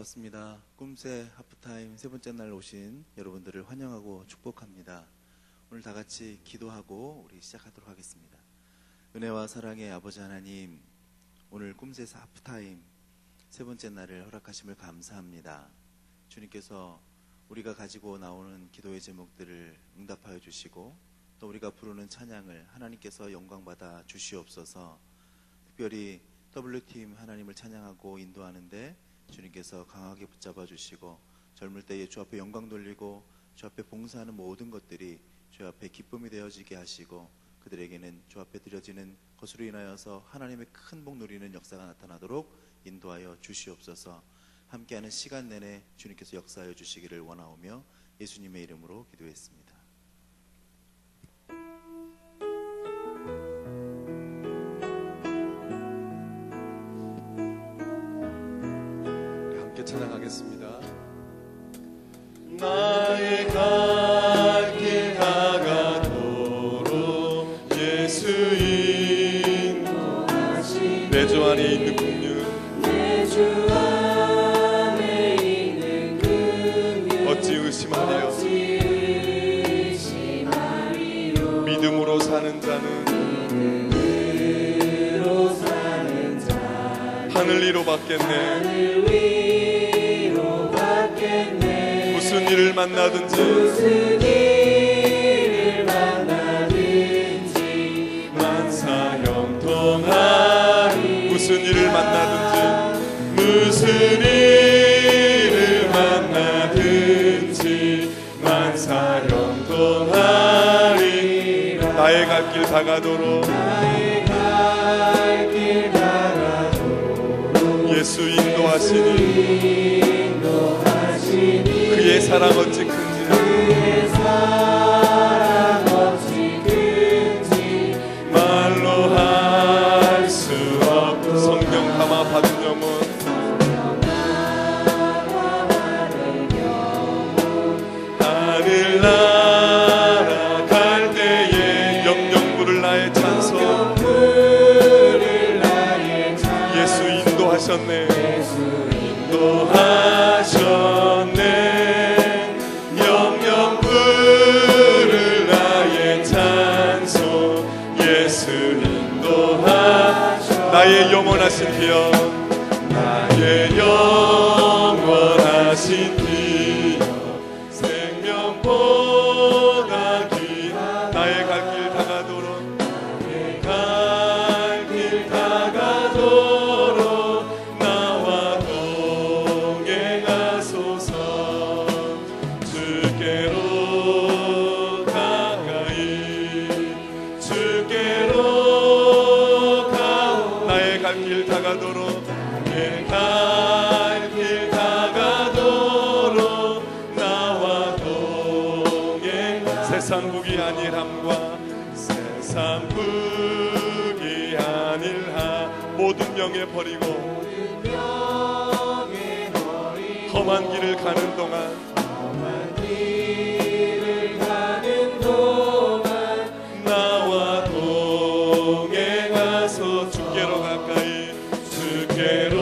반갑습니다. 꿈새 하프타임 세 번째 날 오신 여러분들을 환영하고 축복합니다. 오늘 다 같이 기도하고 우리 시작하도록 하겠습니다. 은혜와 사랑의 아버지 하나님, 오늘 꿈새 하프타임 세 번째 날을 허락하심을 감사합니다. 주님께서 우리가 가지고 나오는 기도의 제목들을 응답하여 주시고 또 우리가 부르는 찬양을 하나님께서 영광받아 주시옵소서. 특별히 W팀 하나님을 찬양하고 인도하는데 주님께서 강하게 붙잡아 주시고 젊을 때에 주 앞에 영광 돌리고 주 앞에 봉사하는 모든 것들이 주 앞에 기쁨이 되어지게 하시고 그들에게는 주 앞에 드려지는 것으로 인하여서 하나님의 큰 복 누리는 역사가 나타나도록 인도하여 주시옵소서. 함께하는 시간 내내 주님께서 역사하여 주시기를 원하오며 예수님의 이름으로 기도했습니다. 찬양하겠습니다. 나의 갈 길 다가도록 예수 인도하시네. 내 주 안에 있는 긍휼, 내 주 안에 있는 긍휼 어찌 의심하리요. 믿음으로 사는 자는 하늘 위로 받겠네. 무슨 일을 만나든지 만사형통하리. 무슨 일을 만나든지 만사형통하리. 나의 갈 길 다가도록 예수 인도하시니 그의 사랑 어찌 큰지 말로 할 수 없고 성령 감화 받은 영혼 하늘나라 갈 때에 영영 부를 나의 찬송 예수 인도하셨네. 영영 부를 나의 찬송 예수 인도하셨네. 나의 영원하신 기여, 나의 영원하신 기여, 생명보다 귀한 나의 갈 길 다가도록 나와 동행하소서. 주께로 가오. 나의 갈 길 다가도록 나의 갈 길 다가도록 나와 동행. 세상 북이 아니함과 세상 북이 아닐하. 모든 명예 버리고 험한 길을 가는 동안 나와 동행하소. 주께로 가까이 주께로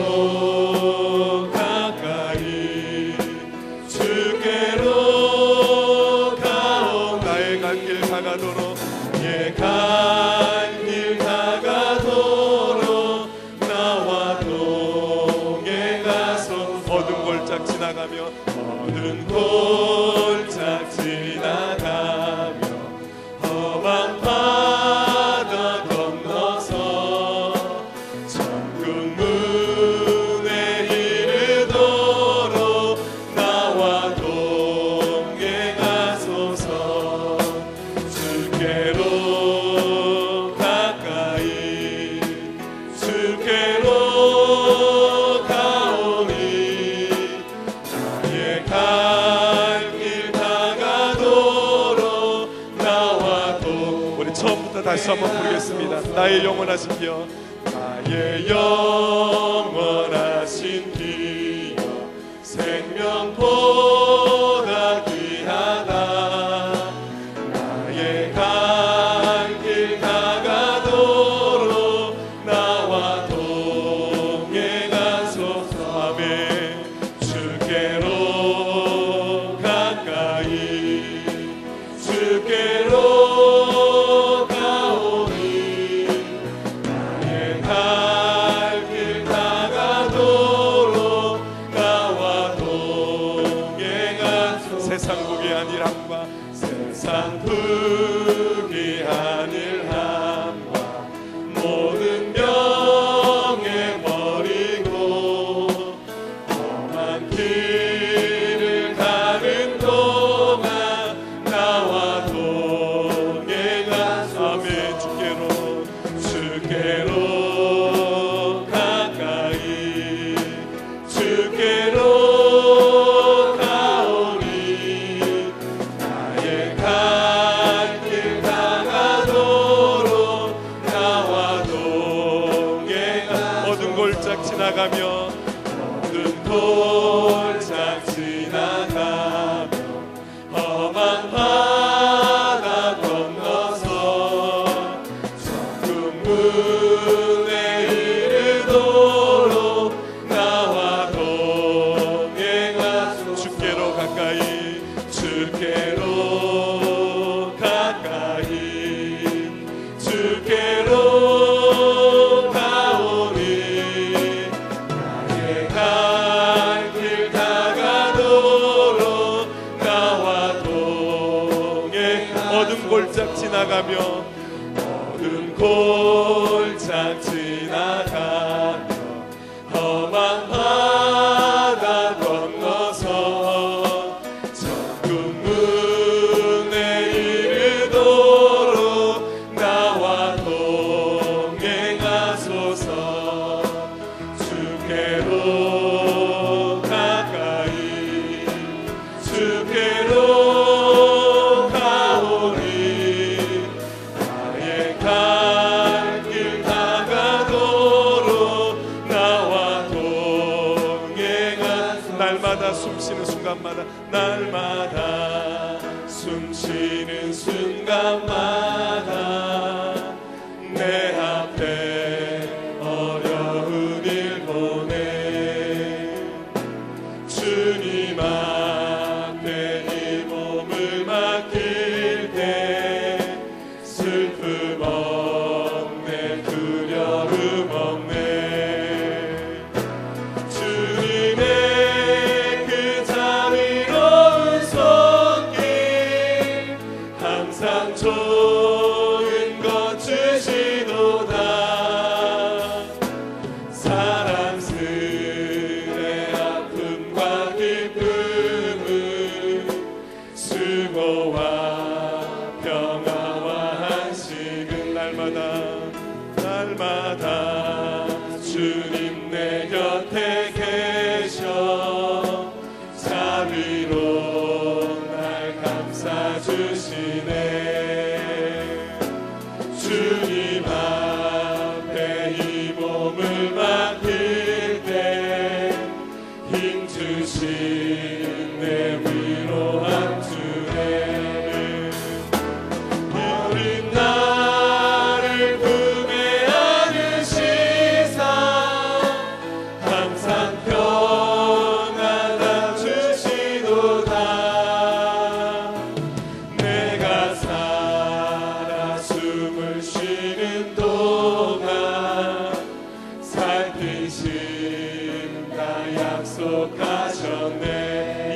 가오. 나의 갈 길 다가도록 예 갈 길 다가도록 나와 동행하소. 어두운 골짝 지나가며 험한 바다 건너서 천국 문에 이르도록 나와 동행하소서. 주께로 가오니 나의 갈 길 다가도록 나와 우리 처음부터 다시 한번 부르겠습니다. 나의 영원하신 기여, 나의 영원하신 기여, 생명보다 귀하다. 나의 갈 길 다가도록 나와 동행하소서. 아멘. 주 골짝 지나가며 모든 골짝 지나가며 험한 바다 건너서 천국문에 이르도록 나와 동행하소. 주께로 가까이 주께로 가까이 주께로 가오니 나의 갈 길 다가도록 나와 동행. 어둠 골짝 지나가며 어둠 골짝 지나가며 험한 바다 건너서 천국문에 이르도록 나와 동행하소서. 주께로 가까이 주께로 가오니 나의 갈 길 다가도록 나와 동행하소서. 날마다 숨쉬는 순간마다 날마다 숨쉬는 순간마다 내 앞에 어려운 일 보내 주님 앞에 이 몸을 맡길 때 슬픔 없네 두려움 없네. 주님의 그 자비로운 손길 항상 좋은 것 주시도다. 사랑스레 아픔과 기쁨을 수고와 평화와 한식은 날마다 주님 내 곁에 계셔 자비로 날 감싸주시네. 주님 앞에 이 몸을 맡길 때 힘 주신 내 위로한 주님 어린 나를 품에 안으시사 항상 평안함 주시도다. 내가 살아 숨을 쉬는 동안 살피신다 약속하셨네.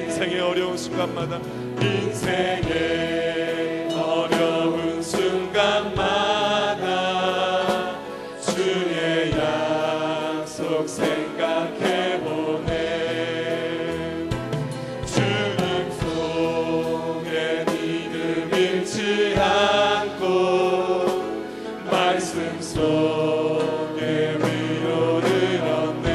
인생의 어려운 순간마다 인생의 어려운 순간마다 주의 약속 생각해보네. 주님 속에 믿음 잃지 않고 말씀 속에 위로를 얻네.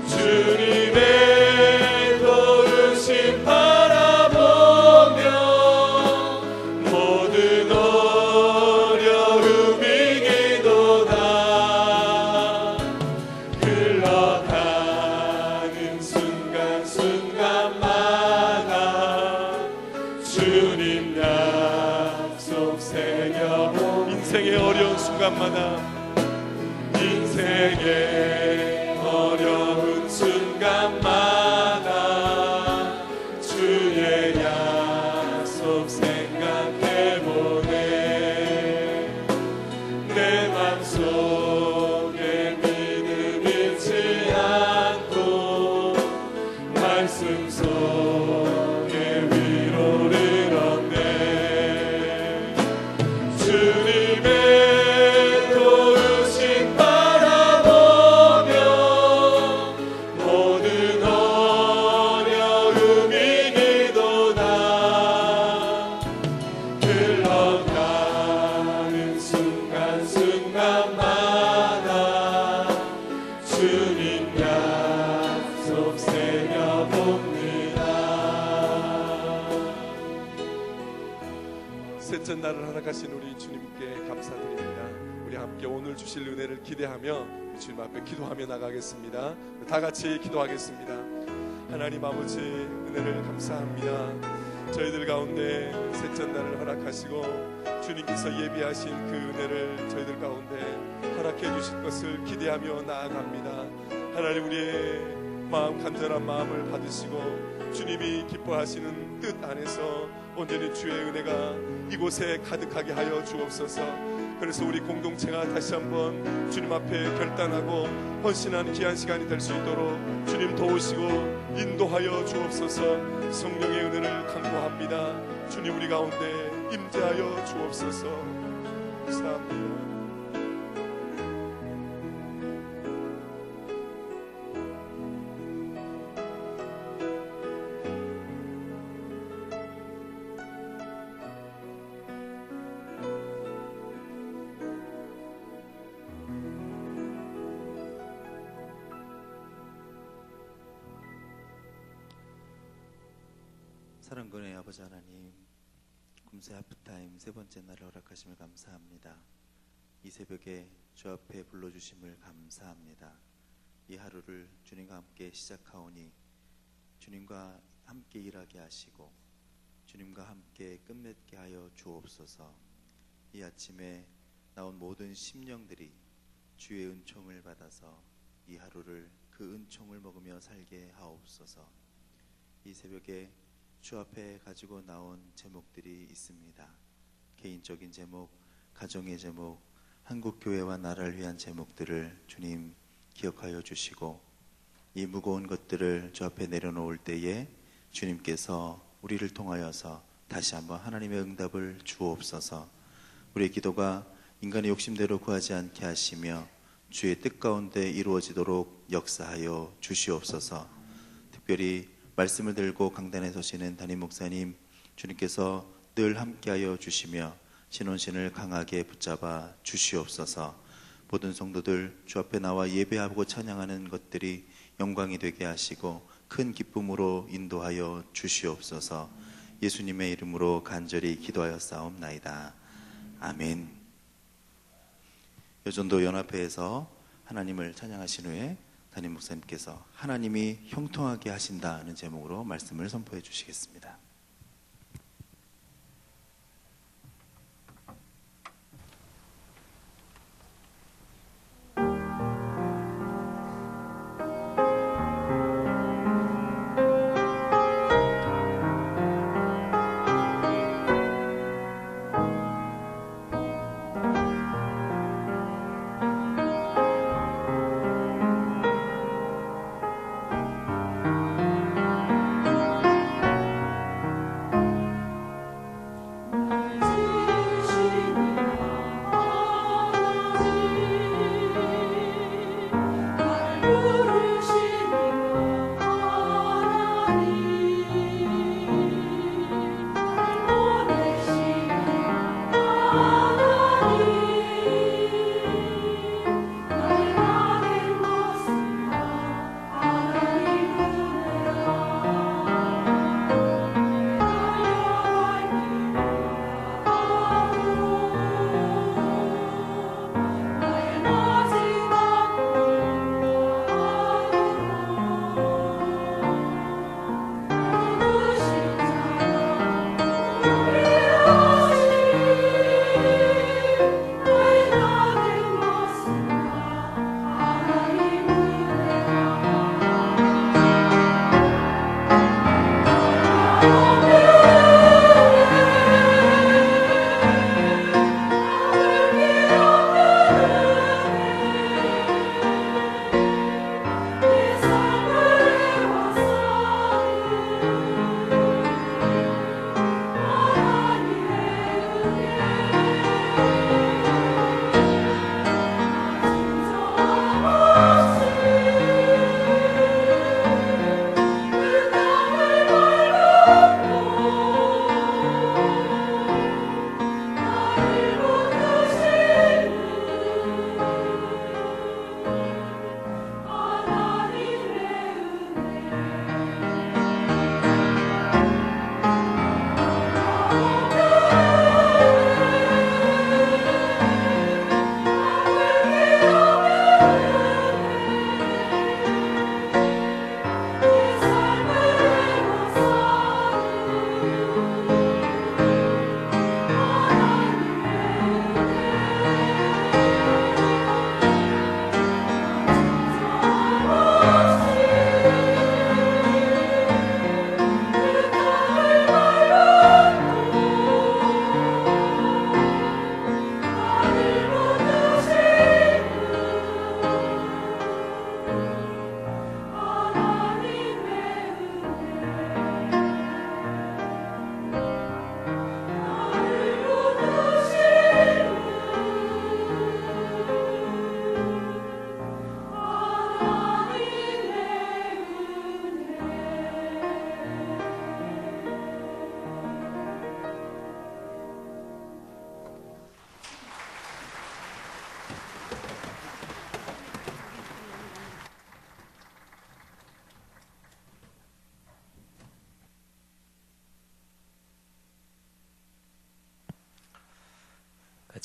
주님의 도우심 바라보며 모든 어려움 이기도다. 흘러가는 순간순간마다 주님 약속 새겨보. 인생의 어려운 순간마다 인생의 어려운 순간마다 주의 약속 생각해보네. 내 맘속에 믿음 잃지 않고 말씀 속에 위로를 얻네. 주님의 도우심 바라보며 모든 어려움 이기도다. 흘러가는 순간순간마다 주님 약속 새겨봅니다. 셋째 날을 허락하신 우리 주님께 감사드립니다. 우리 함께 함께 오늘 주실 은혜를 기대하며 주님 앞에 기도하며 나가겠습니다. 다 같이 기도하겠습니다. 하나님 아버지, 은혜를 감사합니다. 저희들 가운데 셋째 날을 허락하시고 주님께서 예비하신 그 은혜를 저희들 가운데 허락해 주실 것을 기대하며 나아갑니다. 하나님, 우리의 마음, 간절한 마음을 받으시고 주님이 기뻐하시는 뜻 안에서 온전히 주의 은혜가 이곳에 가득하게 하여 주옵소서. 그래서 우리 공동체가 다시 한번 주님 앞에 결단하고 헌신하는 귀한 시간이 될 수 있도록 주님 도우시고 인도하여 주옵소서. 성령의 은혜를 간구합니다. 주님, 우리 가운데 임재하여 주옵소서. 감사합니다. 사랑꾼의 아버지 하나님, 금세 하프타임 세 번째 날을 허락하심을 감사합니다. 이 새벽에 주 앞에 불러주심을 감사합니다. 이 하루를 주님과 함께 시작하오니 주님과 함께 일하게 하시고 주님과 함께 끝맺게 하여 주옵소서. 이 아침에 나온 모든 심령들이 주의 은총을 받아서 이 하루를 그 은총을 먹으며 살게 하옵소서. 이 새벽에 주 앞에 가지고 나온 제목들이 있습니다. 개인적인 제목, 가정의 제목, 한국교회와 나라를 위한 제목들을 주님 기억하여 주시고 이 무거운 것들을 주 앞에 내려놓을 때에 주님께서 우리를 통하여서 다시 한번 하나님의 응답을 주옵소서. 우리의 기도가 인간의 욕심대로 구하지 않게 하시며 주의 뜻 가운데 이루어지도록 역사하여 주시옵소서. 특별히 말씀을 들고 강단에 서시는 담임 목사님, 주님께서 늘 함께하여 주시며 신혼신을 강하게 붙잡아 주시옵소서. 모든 성도들 주 앞에 나와 예배하고 찬양하는 것들이 영광이 되게 하시고 큰 기쁨으로 인도하여 주시옵소서. 예수님의 이름으로 간절히 기도하여 싸움나이다. 아멘. 여전도 연합회에서 하나님을 찬양하신 후에 담임 목사님께서 하나님이 형통하게 하신다는 제목으로 말씀을 선포해 주시겠습니다.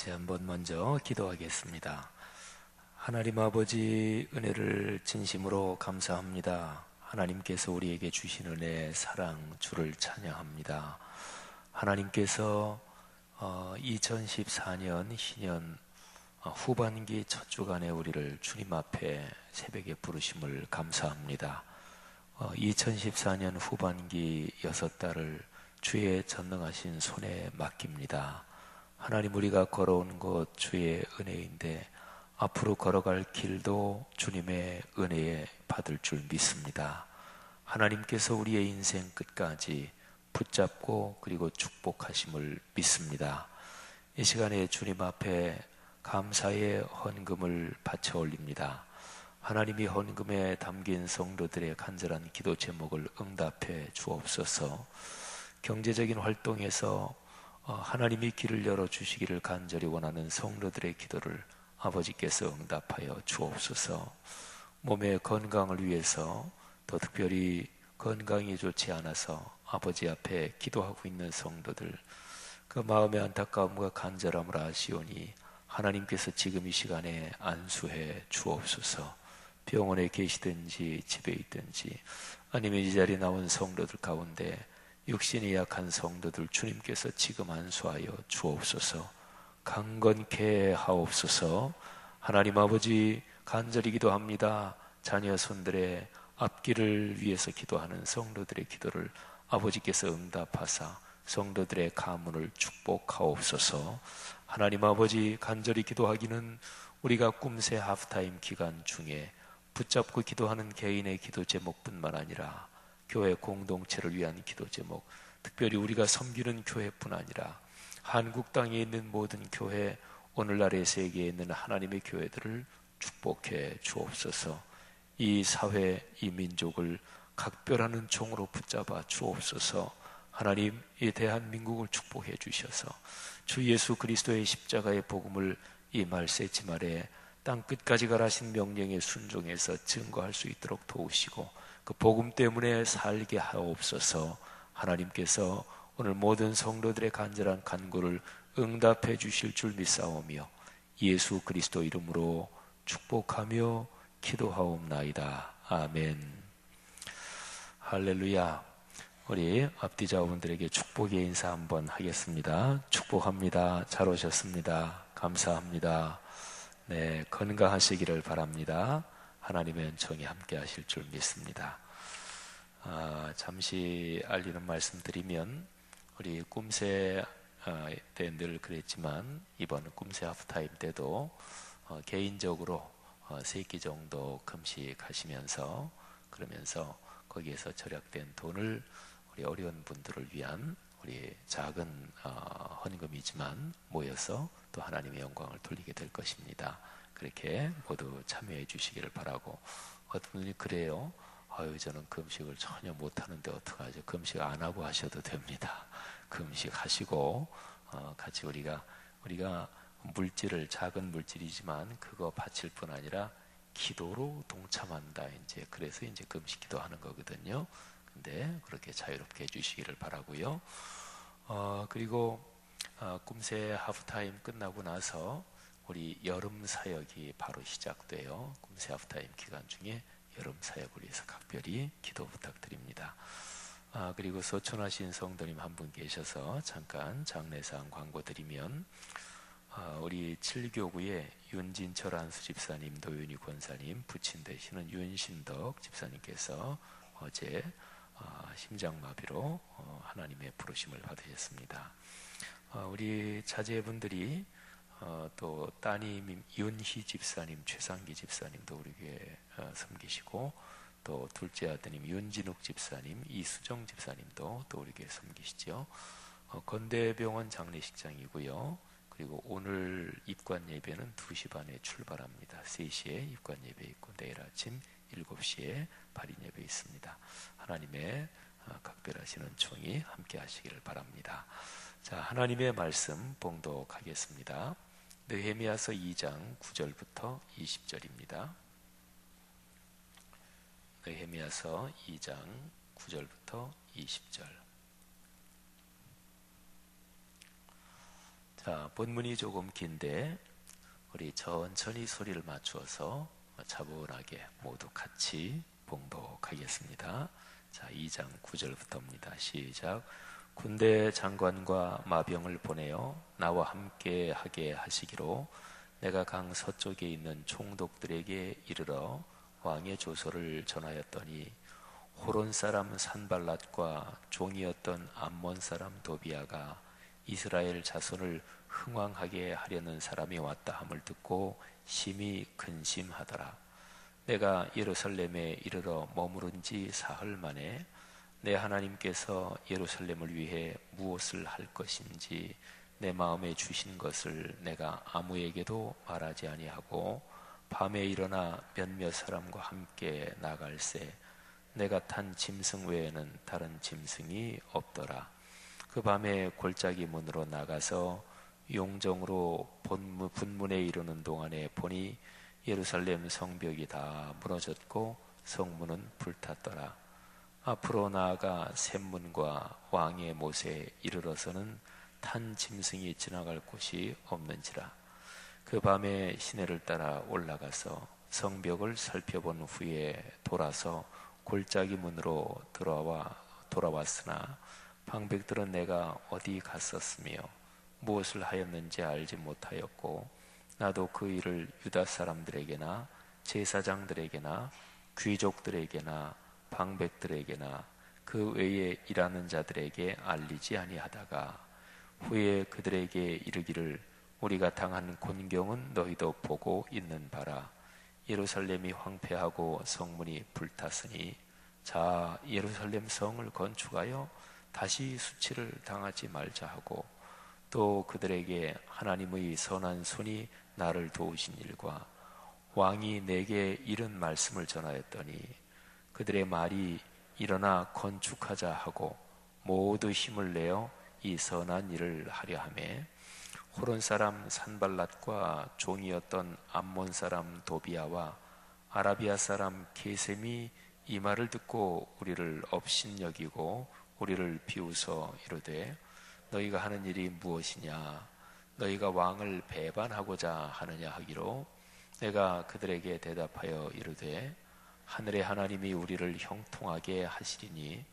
같이 한번 먼저 기도하겠습니다. 하나님 아버지, 은혜를 진심으로 감사합니다. 하나님께서 우리에게 주신 은혜, 사랑, 주를 찬양합니다. 하나님께서 2014년 희년 후반기 첫 주간에 우리를 주님 앞에 새벽에 부르심을 감사합니다. 2014년 후반기 6달을 주의 전능하신 손에 맡깁니다. 하나님, 우리가 걸어온 곳 주의 은혜인데 앞으로 걸어갈 길도 주님의 은혜에 받을 줄 믿습니다. 하나님께서 우리의 인생 끝까지 붙잡고 그리고 축복하심을 믿습니다. 이 시간에 주님 앞에 감사의 헌금을 바쳐 올립니다. 하나님이 헌금에 담긴 성도들의 간절한 기도 제목을 응답해 주옵소서. 경제적인 활동에서 하나님이 길을 열어주시기를 간절히 원하는 성도들의 기도를 아버지께서 응답하여 주옵소서. 몸의 건강을 위해서, 더 특별히 건강이 좋지 않아서 아버지 앞에 기도하고 있는 성도들, 그 마음의 안타까움과 간절함을 아시오니 하나님께서 지금 이 시간에 안수해 주옵소서. 병원에 계시든지 집에 있든지 아니면 이 자리에 나온 성도들 가운데 육신이 약한 성도들 주님께서 지금 안수하여 주옵소서. 강건케 하옵소서. 하나님 아버지, 간절히 기도합니다. 자녀 손들의 앞길을 위해서 기도하는 성도들의 기도를 아버지께서 응답하사 성도들의 가문을 축복하옵소서. 하나님 아버지, 간절히 기도하기는 우리가 꿈새 하프타임 기간 중에 붙잡고 기도하는 개인의 기도 제목뿐만 아니라 교회 공동체를 위한 기도 제목, 특별히 우리가 섬기는 교회뿐 아니라 한국 땅에 있는 모든 교회, 오늘날의 세계에 있는 하나님의 교회들을 축복해 주옵소서. 이 사회, 이 민족을 각별하는 종으로 붙잡아 주옵소서. 하나님, 이 대한민국을 축복해 주셔서 주 예수 그리스도의 십자가의 복음을 이 말세지 말에 땅 끝까지 가라신 명령에 순종해서 증거할 수 있도록 도우시고 그 복음 때문에 살게 하옵소서. 하나님께서 오늘 모든 성도들의 간절한 간구를 응답해 주실 줄 믿사오며 예수 그리스도 이름으로 축복하며 기도하옵나이다. 아멘. 할렐루야. 우리 앞뒤 자분들에게 축복의 인사 한번 하겠습니다. 축복합니다. 잘 오셨습니다. 감사합니다. 네, 건강하시기를 바랍니다. 하나님의 은총이 함께 하실 줄 믿습니다. 잠시 알리는 말씀 드리면 우리 꿈새 때 늘 그랬지만 이번 꿈새 하프타임 때도 개인적으로 3끼 정도 금식하시면서 그러면서 거기에서 절약된 돈을 우리 어려운 분들을 위한 우리 작은 헌금이지만 모여서 또 하나님의 영광을 돌리게 될 것입니다. 그렇게 모두 참여해 주시기를 바라고, 어떤 분이 그래요. 아유, 저는 금식을 전혀 못하는데 어떡하죠? 금식 안 하고 하셔도 됩니다. 금식하시고 같이 우리가 물질을, 작은 물질이지만 그거 바칠 뿐 아니라 기도로 동참한다. 이제 그래서 이제 금식 기도하는 거거든요. 근데 그렇게 자유롭게 해주시기를 바라고요. 그리고 꿈새 하프타임 끝나고 나서 우리 여름 사역이 바로 시작돼요. 꿈새 하프타임 기간 중에 여름 사역을 위해서 각별히 기도 부탁드립니다. 그리고 소천하신 성도님 한 분 계셔서 잠깐 장례상 광고 드리면, 우리 7교구의 윤진철 안수 집사님, 노윤희 권사님, 부친 되시는 윤신덕 집사님께서 어제 심장마비로 하나님의 부르심을 받으셨습니다. 우리 자제분들이 또 따님 윤희 집사님, 최상기 집사님도 우리 교회에 섬기시고, 또 둘째 아드님 윤진욱 집사님, 이수정 집사님도 또 우리 교회에 섬기시죠. 건대병원 장례식장이고요. 그리고 오늘 입관 예배는 2시 반에 출발합니다. 3시에 입관 예배 있고 내일 아침 7시에 발인 예배 있습니다. 하나님의 각별하시는 은총이 함께 하시기를 바랍니다. 자, 하나님의 말씀 봉독하겠습니다. 느헤미야서 2장 9절부터 20절입니다. 느헤미야서 2장 9절부터 20절. 자, 본문이 조금 긴데 우리 천천히 소리를 맞추어서 차분하게 모두 같이 봉독하겠습니다. 자, 2장 9절부터입니다. 시작. 군대 장관과 마병을 보내어 나와 함께 하게 하시기로 내가 강 서쪽에 있는 총독들에게 이르러 왕의 조서를 전하였더니 호론 사람 산발랏과 종이었던 암몬 사람 도비아가 이스라엘 자손을 흥왕하게 하려는 사람이 왔다 함을 듣고 심히 근심하더라. 내가 예루살렘에 이르러 머무른 지 사흘 만에 내 하나님께서 예루살렘을 위해 무엇을 할 것인지 내 마음에 주신 것을 내가 아무에게도 말하지 아니하고 밤에 일어나 몇몇 사람과 함께 나갈새 내가 탄 짐승 외에는 다른 짐승이 없더라. 그 밤에 골짜기 문으로 나가서 용정으로 분문에 이르는 동안에 보니 예루살렘 성벽이 다 무너졌고 성문은 불탔더라. 앞으로 나아가 샘문과 왕의 못에 이르러서는 탄 짐승이 지나갈 곳이 없는지라. 그 밤에 시내를 따라 올라가서 성벽을 살펴본 후에 돌아서 골짜기 문으로 돌아왔으나 방백들은 내가 어디 갔었으며 무엇을 하였는지 알지 못하였고 나도 그 일을 유다 사람들에게나 제사장들에게나 귀족들에게나 방백들에게나 그 외에 일하는 자들에게 알리지 아니하다가 후에 그들에게 이르기를 우리가 당한 곤경은 너희도 보고 있는 바라. 예루살렘이 황폐하고 성문이 불탔으니 자 예루살렘 성을 건축하여 다시 수치를 당하지 말자 하고 또 그들에게 하나님의 선한 손이 나를 도우신 일과 왕이 내게 이른 말씀을 전하였더니 그들의 말이 일어나 건축하자 하고 모두 힘을 내어 이 선한 일을 하려 하매 호론 사람 산발랏과 종이었던 암몬 사람 도비아와 아라비아 사람 게셈이 이 말을 듣고 우리를 업신여기고 우리를 비웃어 이르되 너희가 하는 일이 무엇이냐 너희가 왕을 배반하고자 하느냐 하기로 내가 그들에게 대답하여 이르되 하늘의 하나님이 우리를 형통하게 하시리니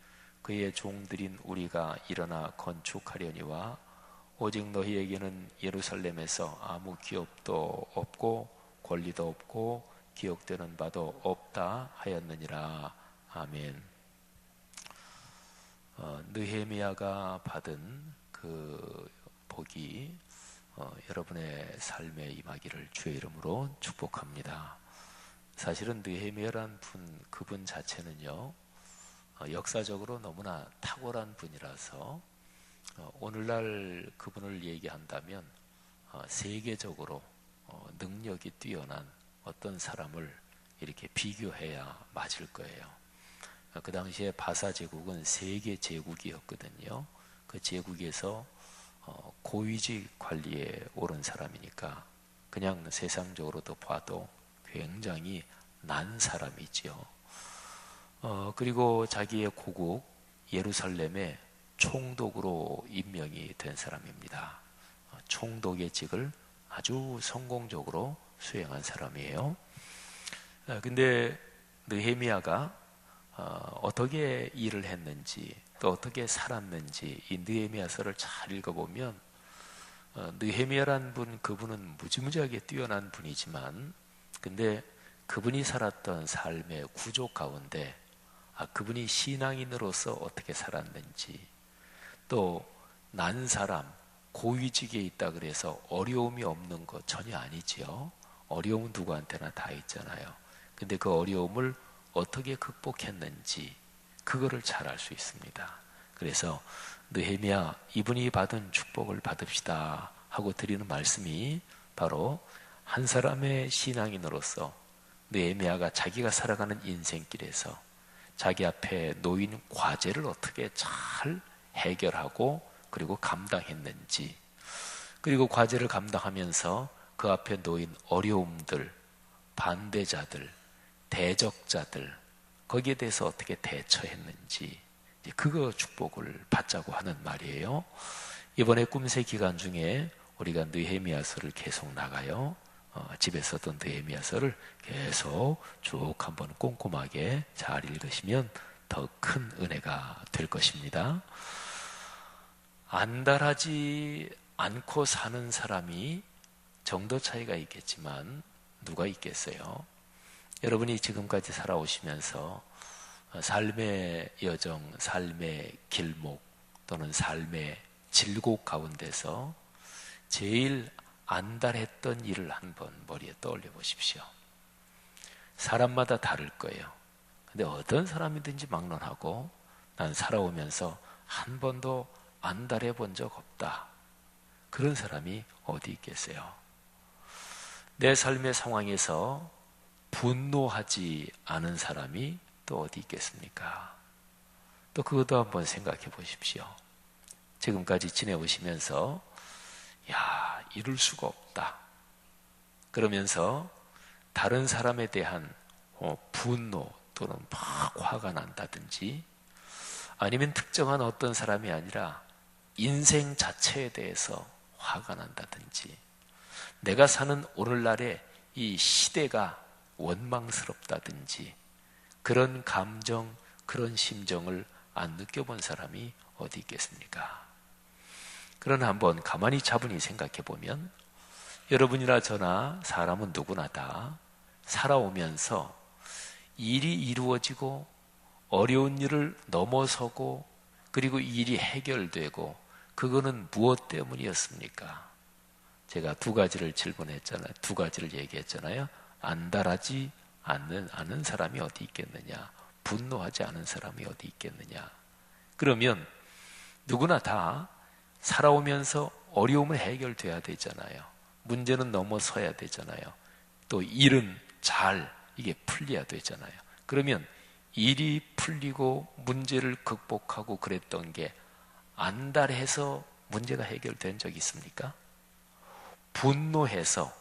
그의 종들인 우리가 일어나 건축하려니와 오직 너희에게는 예루살렘에서 아무 기업도 없고 권리도 없고 기억되는 바도 없다 하였느니라. 아멘. 느헤미야가 받은 그 복이 여러분의 삶에 임하기를 주의 이름으로 축복합니다. 사실은 느헤미야란 그분 자체는요 역사적으로 너무나 탁월한 분이라서 오늘날 그분을 얘기한다면 세계적으로 능력이 뛰어난 어떤 사람을 이렇게 비교해야 맞을 거예요. 그 당시에 바사 제국은 세계 제국이었거든요. 그 제국에서 고위직 관리에 오른 사람이니까 그냥 세상적으로도 봐도 굉장히 난 사람이죠. 그리고 자기의 고국 예루살렘에 총독으로 임명이 된 사람입니다. 총독의 직을 아주 성공적으로 수행한 사람이에요. 근데 느헤미야가 어떻게 일을 했는지 또 어떻게 살았는지 이 느헤미야서를 잘 읽어보면 느헤미야란 그분은 무지무지하게 뛰어난 분이지만 근데 그분이 살았던 삶의 구조 가운데 그분이 신앙인으로서 어떻게 살았는지 또 난 사람 고위직에 있다 그래서 어려움이 없는 것 전혀 아니지요. 어려움은 누구한테나 다 있잖아요. 근데 그 어려움을 어떻게 극복했는지 그거를 잘 알 수 있습니다. 그래서 느헤미야 이분이 받은 축복을 받읍시다 하고 드리는 말씀이 바로 한 사람의 신앙인으로서 느헤미야가 자기가 살아가는 인생길에서 자기 앞에 놓인 과제를 어떻게 잘 해결하고 그리고 감당했는지 그리고 과제를 감당하면서 그 앞에 놓인 어려움들, 반대자들, 대적자들 거기에 대해서 어떻게 대처했는지 그거 축복을 받자고 하는 말이에요. 이번에 꿈새 기간 중에 우리가 느헤미야서를 계속 나가요. 집에 썼던 느헤미야서를 계속 쭉 한번 꼼꼼하게 잘 읽으시면 더 큰 은혜가 될 것입니다. 안달하지 않고 사는 사람이 정도 차이가 있겠지만 누가 있겠어요? 여러분이 지금까지 살아오시면서 삶의 여정, 삶의 길목 또는 삶의 질곡 가운데서 제일 안달했던 일을 한번 머리에 떠올려 보십시오. 사람마다 다를 거예요. 근데 어떤 사람이든지 막론하고 난 살아오면서 한 번도 안달해 본 적 없다. 그런 사람이 어디 있겠어요? 내 삶의 상황에서 분노하지 않은 사람이 또 어디 있겠습니까? 또 그것도 한번 생각해 보십시오. 지금까지 지내오시면서 야, 이럴 수가 없다. 그러면서 다른 사람에 대한 분노 또는 막 화가 난다든지 아니면 특정한 어떤 사람이 아니라 인생 자체에 대해서 화가 난다든지 내가 사는 오늘날의 이 시대가 원망스럽다든지 그런 감정, 그런 심정을 안 느껴본 사람이 어디 있겠습니까? 그러나 한번 가만히 차분히 생각해 보면 여러분이나 저나 사람은 누구나 다 살아오면서 일이 이루어지고 어려운 일을 넘어서고 그리고 일이 해결되고 그거는 무엇 때문이었습니까? 제가 두 가지를 질문했잖아요. 두 가지를 얘기했잖아요. 안달하지 않는 사람이 어디 있겠느냐? 분노하지 않은 사람이 어디 있겠느냐? 그러면 누구나 다 살아오면서 어려움은 해결돼야 되잖아요. 문제는 넘어서야 되잖아요. 또 일은 잘 이게 풀려야 되잖아요. 그러면 일이 풀리고 문제를 극복하고 그랬던 게 안달해서 문제가 해결된 적이 있습니까? 분노해서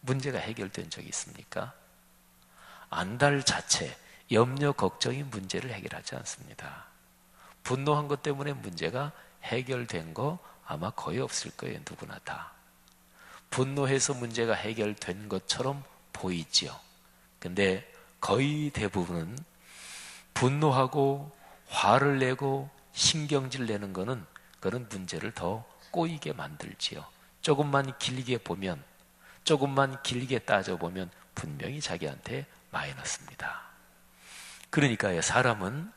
문제가 해결된 적이 있습니까? 안달 자체, 염려, 걱정이 문제를 해결하지 않습니다. 분노한 것 때문에 문제가 해결된 거 아마 거의 없을 거예요. 누구나 다. 분노해서 문제가 해결된 것처럼 보이지요. 근데 거의 대부분은 분노하고 화를 내고 신경질 내는 거는 그런 문제를 더 꼬이게 만들지요. 조금만 길게 보면, 조금만 길게 따져보면 분명히 자기한테 마이너스입니다. 그러니까 사람은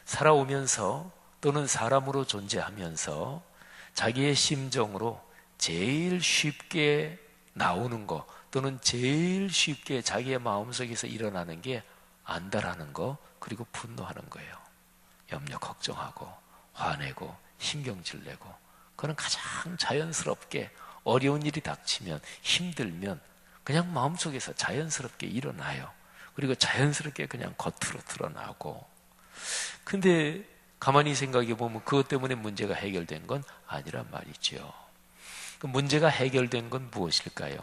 살아오면서 또는 사람으로 존재하면서 자기의 심정으로 제일 쉽게 나오는 거 또는 제일 쉽게 자기의 마음속에서 일어나는 게 안달하는 거 그리고 분노하는 거예요. 염려 걱정하고 화내고 신경질 내고 그건 가장 자연스럽게 어려운 일이 닥치면 힘들면 그냥 마음속에서 자연스럽게 일어나요. 그리고 자연스럽게 그냥 겉으로 드러나고 근데 가만히 생각해 보면 그것 때문에 문제가 해결된 건 아니란 말이죠. 그 문제가 해결된 건 무엇일까요?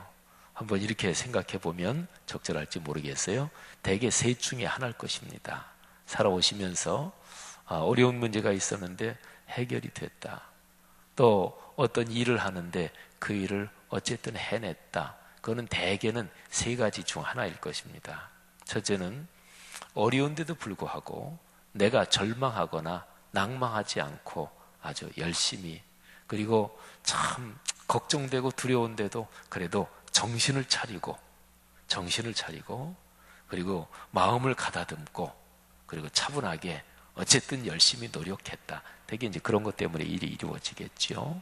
한번 이렇게 생각해 보면 적절할지 모르겠어요. 대개 셋 중에 하나일 것입니다. 살아오시면서 어려운 문제가 있었는데 해결이 됐다. 또 어떤 일을 하는데 그 일을 어쨌든 해냈다. 그거는 대개는 세 가지 중 하나일 것입니다. 첫째는 어려운데도 불구하고 내가 절망하거나 낭망하지 않고 아주 열심히 그리고 참 걱정되고 두려운데도 그래도 정신을 차리고 그리고 마음을 가다듬고 그리고 차분하게 어쨌든 열심히 노력했다. 되게 이제 그런 것 때문에 일이 이루어지겠죠.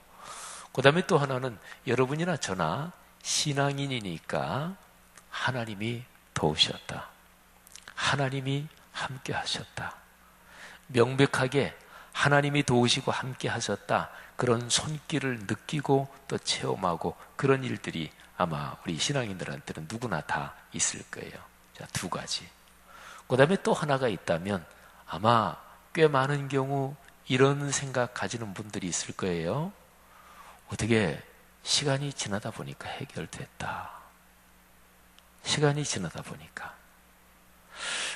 그 다음에 또 하나는 여러분이나 저나 신앙인이니까 하나님이 도우셨다. 하나님이 함께 하셨다. 명백하게 하나님이 도우시고 함께 하셨다. 그런 손길을 느끼고 또 체험하고 그런 일들이 아마 우리 신앙인들한테는 누구나 다 있을 거예요. 자, 두 가지. 그 다음에 또 하나가 있다면 아마 꽤 많은 경우 이런 생각 가지는 분들이 있을 거예요. 어떻게 시간이 지나다 보니까 해결됐다. 시간이 지나다 보니까.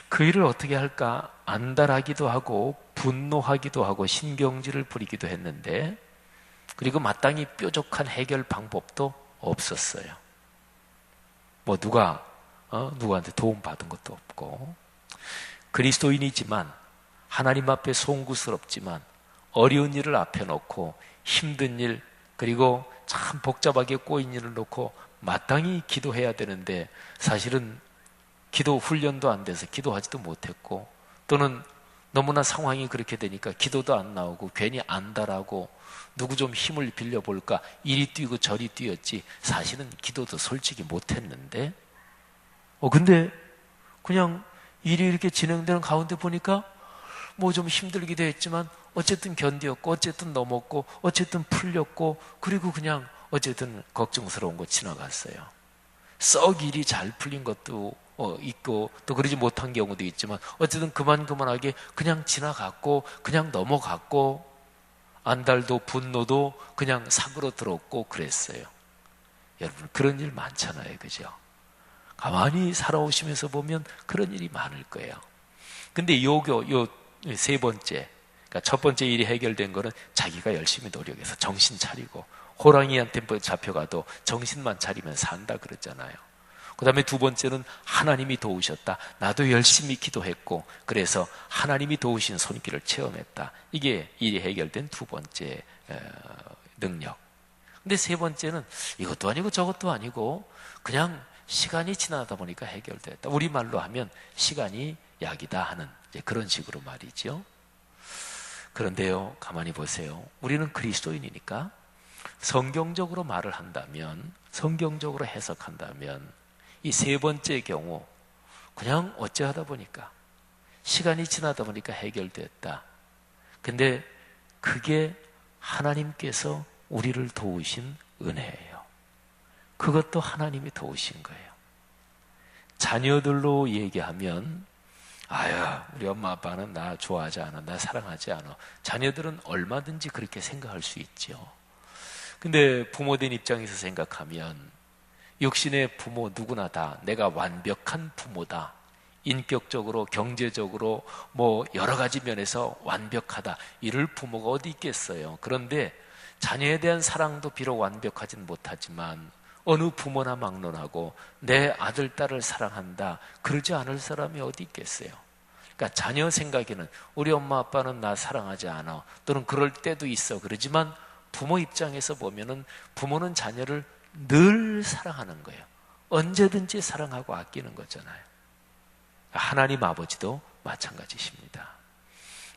그 일을 어떻게 할까 안달하기도 하고 분노하기도 하고 신경질을 부리기도 했는데 그리고 마땅히 뾰족한 해결 방법도 없었어요. 뭐 누구한테 도움 받은 것도 없고, 그리스도인이지만 하나님 앞에 송구스럽지만 어려운 일을 앞에 놓고 힘든 일, 그리고 참 복잡하게 꼬인 일을 놓고 마땅히 기도해야 되는데 사실은 기도 훈련도 안 돼서 기도하지도 못했고, 또는 너무나 상황이 그렇게 되니까 기도도 안 나오고 괜히 안다라고 누구 좀 힘을 빌려볼까 이리 뛰고 저리 뛰었지 사실은 기도도 솔직히 못했는데, 근데 그냥 일이 이렇게 진행되는 가운데 보니까 뭐 좀 힘들기도 했지만 어쨌든 견디었고, 어쨌든 넘었고, 어쨌든 풀렸고, 그리고 그냥 어쨌든 걱정스러운 거 지나갔어요. 썩 일이 잘 풀린 것도 있고 또 그러지 못한 경우도 있지만 어쨌든 그만하게 그냥 지나갔고, 그냥 넘어갔고, 안달도 분노도 그냥 사그러들었고 그랬어요. 여러분, 그런 일 많잖아요, 그죠? 가만히 살아오시면서 보면 그런 일이 많을 거예요. 근데 요 세 번째, 그러니까 첫 번째 일이 해결된 거는 자기가 열심히 노력해서 정신 차리고, 호랑이한테 잡혀가도 정신만 차리면 산다 그랬잖아요. 그 다음에 두 번째는 하나님이 도우셨다. 나도 열심히 기도했고 그래서 하나님이 도우신 손길을 체험했다. 이게 일이 해결된 두 번째 능력. 근데 세 번째는 이것도 아니고 저것도 아니고 그냥 시간이 지나다 보니까 해결됐다. 우리말로 하면 시간이 약이다 하는 그런 식으로 말이죠. 그런데요, 가만히 보세요. 우리는 그리스도인이니까 성경적으로 말을 한다면, 성경적으로 해석한다면 이 세 번째 경우 그냥 어찌하다 보니까 시간이 지나다 보니까 해결됐다. 근데 그게 하나님께서 우리를 도우신 은혜예요. 그것도 하나님이 도우신 거예요. 자녀들로 얘기하면 아유, 우리 엄마 아빠는 나 좋아하지 않아, 나 사랑하지 않아. 자녀들은 얼마든지 그렇게 생각할 수 있죠. 근데 부모된 입장에서 생각하면 육신의 부모 누구나 다 내가 완벽한 부모다, 인격적으로 경제적으로 뭐 여러 가지 면에서 완벽하다 이럴 부모가 어디 있겠어요. 그런데 자녀에 대한 사랑도 비록 완벽하진 못하지만 어느 부모나 막론하고 내 아들 딸을 사랑한다 그러지 않을 사람이 어디 있겠어요. 그러니까 자녀 생각에는 우리 엄마 아빠는 나 사랑하지 않아, 또는 그럴 때도 있어. 그러지만 부모 입장에서 보면은 부모는 자녀를 늘 사랑하는 거예요. 언제든지 사랑하고 아끼는 거잖아요. 하나님 아버지도 마찬가지십니다.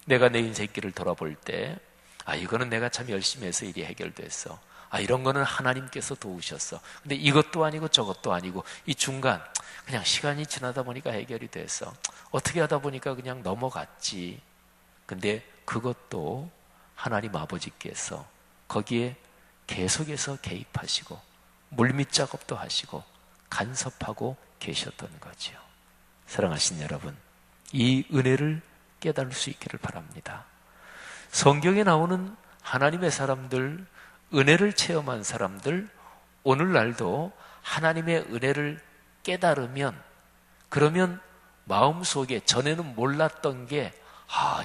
내가 내 인생길을 돌아볼 때 이거는 내가 참 열심히 해서 일이 해결됐어. 이런 거는 하나님께서 도우셨어. 근데 이것도 아니고 저것도 아니고 이 중간 그냥 시간이 지나다 보니까 해결이 됐어. 어떻게 하다 보니까 그냥 넘어갔지. 근데 그것도 하나님 아버지께서 거기에 계속해서 개입하시고 물밑 작업도 하시고 간섭하고 계셨던 거지요. 사랑하신 여러분, 이 은혜를 깨달을 수 있기를 바랍니다. 성경에 나오는 하나님의 사람들, 은혜를 체험한 사람들, 오늘날도 하나님의 은혜를 깨달으면, 그러면 마음속에 전에는 몰랐던 게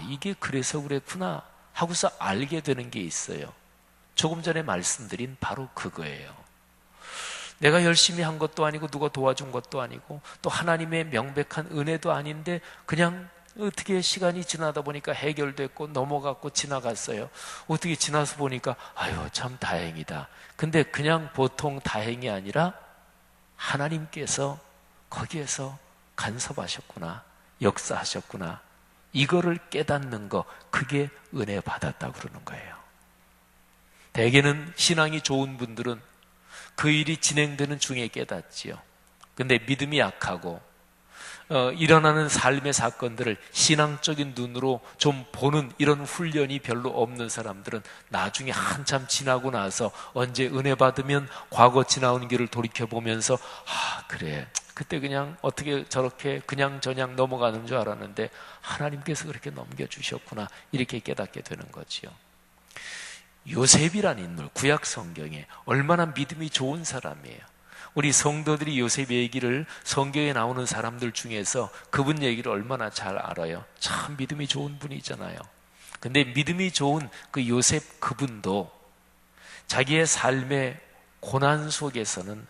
이게 그래서 그랬구나 하고서 알게 되는 게 있어요. 조금 전에 말씀드린 바로 그거예요. 내가 열심히 한 것도 아니고 누가 도와준 것도 아니고 또 하나님의 명백한 은혜도 아닌데 그냥 어떻게 시간이 지나다 보니까 해결됐고 넘어갔고 지나갔어요. 어떻게 지나서 보니까 참 다행이다. 근데 그냥 보통 다행이 아니라 하나님께서 거기에서 간섭하셨구나, 역사하셨구나, 이거를 깨닫는 거, 그게 은혜 받았다고 그러는 거예요. 대개는 신앙이 좋은 분들은 그 일이 진행되는 중에 깨닫지요. 근데 믿음이 약하고 일어나는 삶의 사건들을 신앙적인 눈으로 좀 보는 이런 훈련이 별로 없는 사람들은 나중에 한참 지나고 나서 언제 은혜 받으면 과거 지나온 길을 돌이켜보면서 그래, 그때 그냥 어떻게 저렇게 그냥저냥 넘어가는 줄 알았는데 하나님께서 그렇게 넘겨주셨구나, 이렇게 깨닫게 되는 거지요. 요셉이란 인물, 구약 성경에 얼마나 믿음이 좋은 사람이에요. 우리 성도들이 요셉 얘기를, 성경에 나오는 사람들 중에서 그분 얘기를 얼마나 잘 알아요. 참 믿음이 좋은 분이잖아요. 근데 믿음이 좋은 그 요셉 그분도 자기의 삶의 고난 속에서는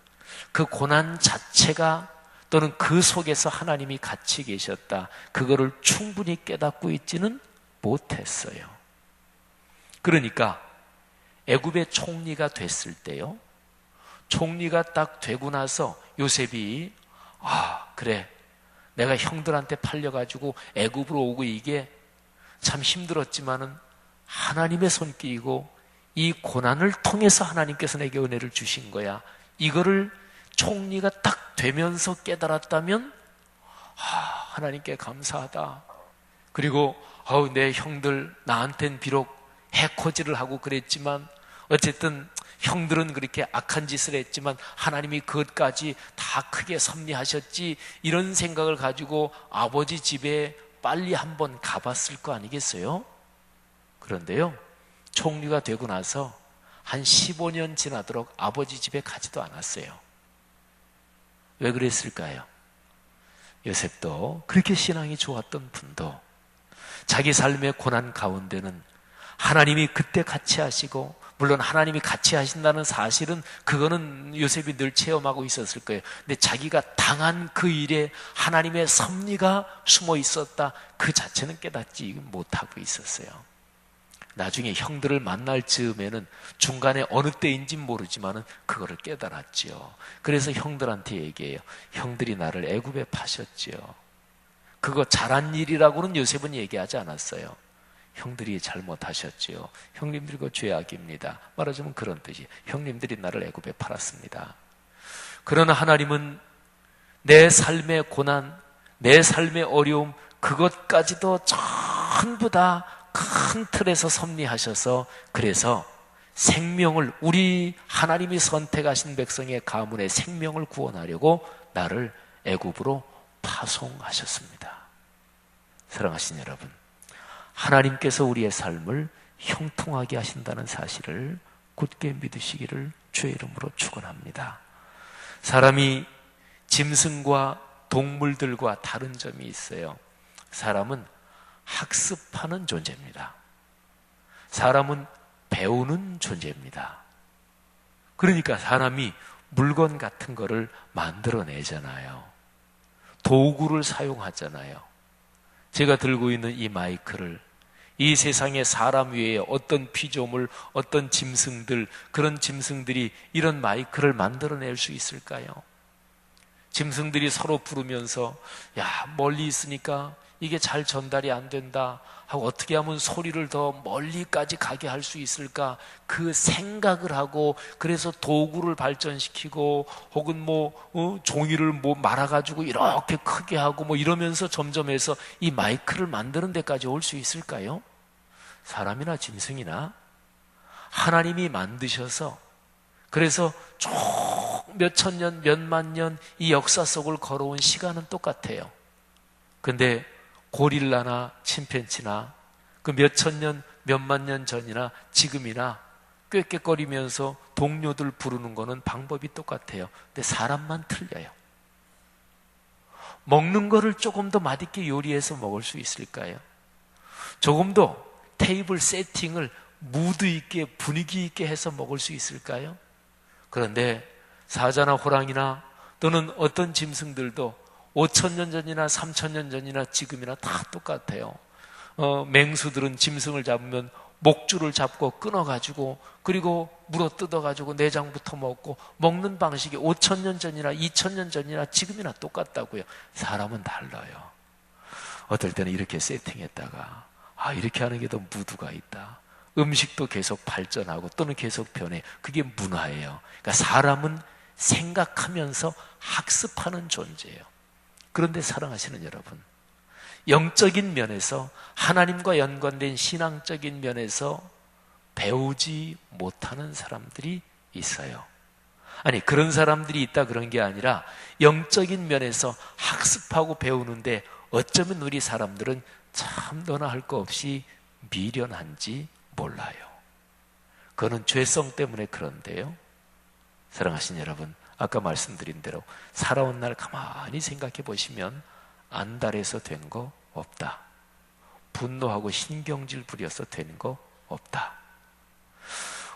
그 고난 자체가 또는 그 속에서 하나님이 같이 계셨다, 그거를 충분히 깨닫고 있지는 못했어요. 그러니까 애굽의 총리가 됐을 때요, 총리가 딱 되고 나서 요셉이 그래, 내가 형들한테 팔려가지고 애굽으로 오고 이게 참 힘들었지만은 하나님의 손길이고 이 고난을 통해서 하나님께서 내게 은혜를 주신 거야, 이거를 총리가 딱 되면서 깨달았다면 하나님께 감사하다. 그리고 내 형들 나한텐 비록 해코지를 하고 그랬지만 어쨌든 형들은 그렇게 악한 짓을 했지만 하나님이 그것까지 다 크게 섭리하셨지, 이런 생각을 가지고 아버지 집에 빨리 한번 가봤을 거 아니겠어요? 그런데요, 총리가 되고 나서 한 15년 지나도록 아버지 집에 가지도 않았어요. 왜 그랬을까요? 요셉도 그렇게 신앙이 좋았던 분도 자기 삶의 고난 가운데는 하나님이 그때 같이 하시고, 물론 하나님이 같이 하신다는 사실은 그거는 요셉이 늘 체험하고 있었을 거예요. 근데 자기가 당한 그 일에 하나님의 섭리가 숨어 있었다, 그 자체는 깨닫지 못하고 있었어요. 나중에 형들을 만날 즈음에는 중간에 어느 때인진 모르지만은 그거를 깨달았지요. 그래서 형들한테 얘기해요. 형들이 나를 애굽에 파셨지요. 그거 잘한 일이라고는 요셉은 얘기하지 않았어요. 형들이 잘못하셨지요. 형님들이 그 죄악입니다. 말하자면 그런 뜻이에요. 형님들이 나를 애굽에 팔았습니다. 그러나 하나님은 내 삶의 고난, 내 삶의 어려움, 그것까지도 전부 다 큰 틀에서 섭리하셔서, 그래서 생명을, 우리 하나님이 선택하신 백성의 가문의 생명을 구원하려고 나를 애굽으로 파송하셨습니다. 사랑하신 여러분, 하나님께서 우리의 삶을 형통하게 하신다는 사실을 굳게 믿으시기를 주의 이름으로 축원합니다. 사람이 짐승과 동물들과 다른 점이 있어요. 사람은 학습하는 존재입니다. 사람은 배우는 존재입니다. 그러니까 사람이 물건 같은 거를 만들어내잖아요. 도구를 사용하잖아요. 제가 들고 있는 이 마이크를, 이 세상에 사람 외에 어떤 피조물, 어떤 짐승들, 그런 짐승들이 이런 마이크를 만들어낼 수 있을까요? 짐승들이 서로 부르면서 멀리 있으니까 이게 잘 전달이 안 된다 하고 어떻게 하면 소리를 더 멀리까지 가게 할 수 있을까, 그 생각을 하고, 그래서 도구를 발전시키고 혹은 종이를 말아가지고 이렇게 크게 하고 이러면서 점점 해서 이 마이크를 만드는 데까지 올 수 있을까요? 사람이나 짐승이나 하나님이 만드셔서, 그래서 쭉 몇천 년, 몇만 년 이 역사 속을 걸어온 시간은 똑같아요. 근데 고릴라나 침팬지나 그 몇천 년, 몇만 년 전이나 지금이나 꾀꾀거리면서 동료들 부르는 거는 방법이 똑같아요. 근데 사람만 틀려요. 먹는 거를 조금 더 맛있게 요리해서 먹을 수 있을까요? 조금 더 테이블 세팅을 무드 있게, 분위기 있게 해서 먹을 수 있을까요? 그런데 사자나 호랑이나 또는 어떤 짐승들도 5,000년 전이나 3,000년 전이나 지금이나 다 똑같아요. 맹수들은 짐승을 잡으면 목줄을 잡고 끊어가지고, 그리고 물어 뜯어가지고 내장부터 먹고, 먹는 방식이 5,000년 전이나 2,000년 전이나 지금이나 똑같다고요. 사람은 달라요. 어떨 때는 이렇게 세팅했다가 이렇게 하는 게 더 무드가 있다. 음식도 계속 발전하고 또는 계속 변해. 그게 문화예요. 그러니까 사람은 생각하면서 학습하는 존재예요. 그런데 사랑하시는 여러분, 영적인 면에서, 하나님과 연관된 신앙적인 면에서 배우지 못하는 사람들이 있어요. 아니, 그런 사람들이 있다 그런 게 아니라 영적인 면에서 학습하고 배우는데 어쩌면 우리 사람들은 참 너나 할 거 없이 미련한지 몰라요. 그거는 죄성 때문에 그런데요. 사랑하신 여러분, 아까 말씀드린 대로 살아온 날 가만히 생각해 보시면 안달해서 된 거 없다. 분노하고 신경질 부려서 된 거 없다.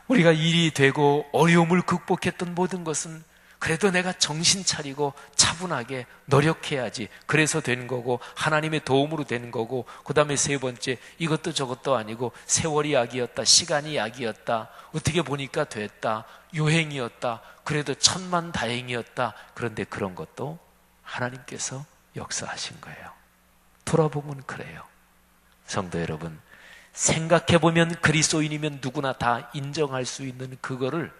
우리가 일이 되고 어려움을 극복했던 모든 것은 그래도 내가 정신 차리고 차분하게 노력해야지. 그래서 되는 거고 하나님의 도움으로 되는 거고, 그 다음에 세 번째, 이것도 저것도 아니고 세월이 약이었다, 시간이 약이었다, 어떻게 보니까 됐다, 요행이었다, 그래도 천만다행이었다. 그런데 그런 것도 하나님께서 역사하신 거예요. 돌아보면 그래요. 성도 여러분, 생각해보면 그리스도인이면 누구나 다 인정할 수 있는 그거를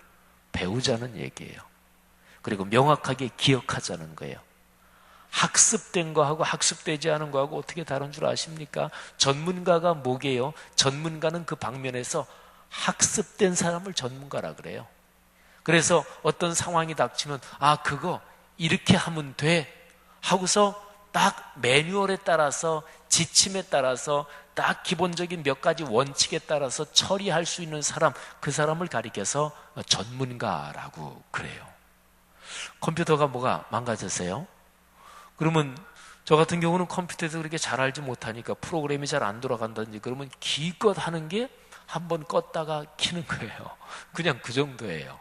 배우자는 얘기예요. 그리고 명확하게 기억하자는 거예요. 학습된 거하고 학습되지 않은 거하고 어떻게 다른 줄 아십니까? 전문가가 뭐게요? 전문가는 그 방면에서 학습된 사람을 전문가라 그래요. 그래서 어떤 상황이 닥치면 그거 이렇게 하면 돼 하고서 딱 매뉴얼에 따라서, 지침에 따라서, 딱 기본적인 몇 가지 원칙에 따라서 처리할 수 있는 사람, 그 사람을 가리켜서 전문가라고 그래요. 컴퓨터가 뭐가 망가졌어요? 그러면 저 같은 경우는 컴퓨터에서 그렇게 잘 알지 못하니까 프로그램이 잘 안 돌아간다든지 그러면 기껏 하는 게 한 번 껐다가 켜는 거예요. 그냥 그 정도예요.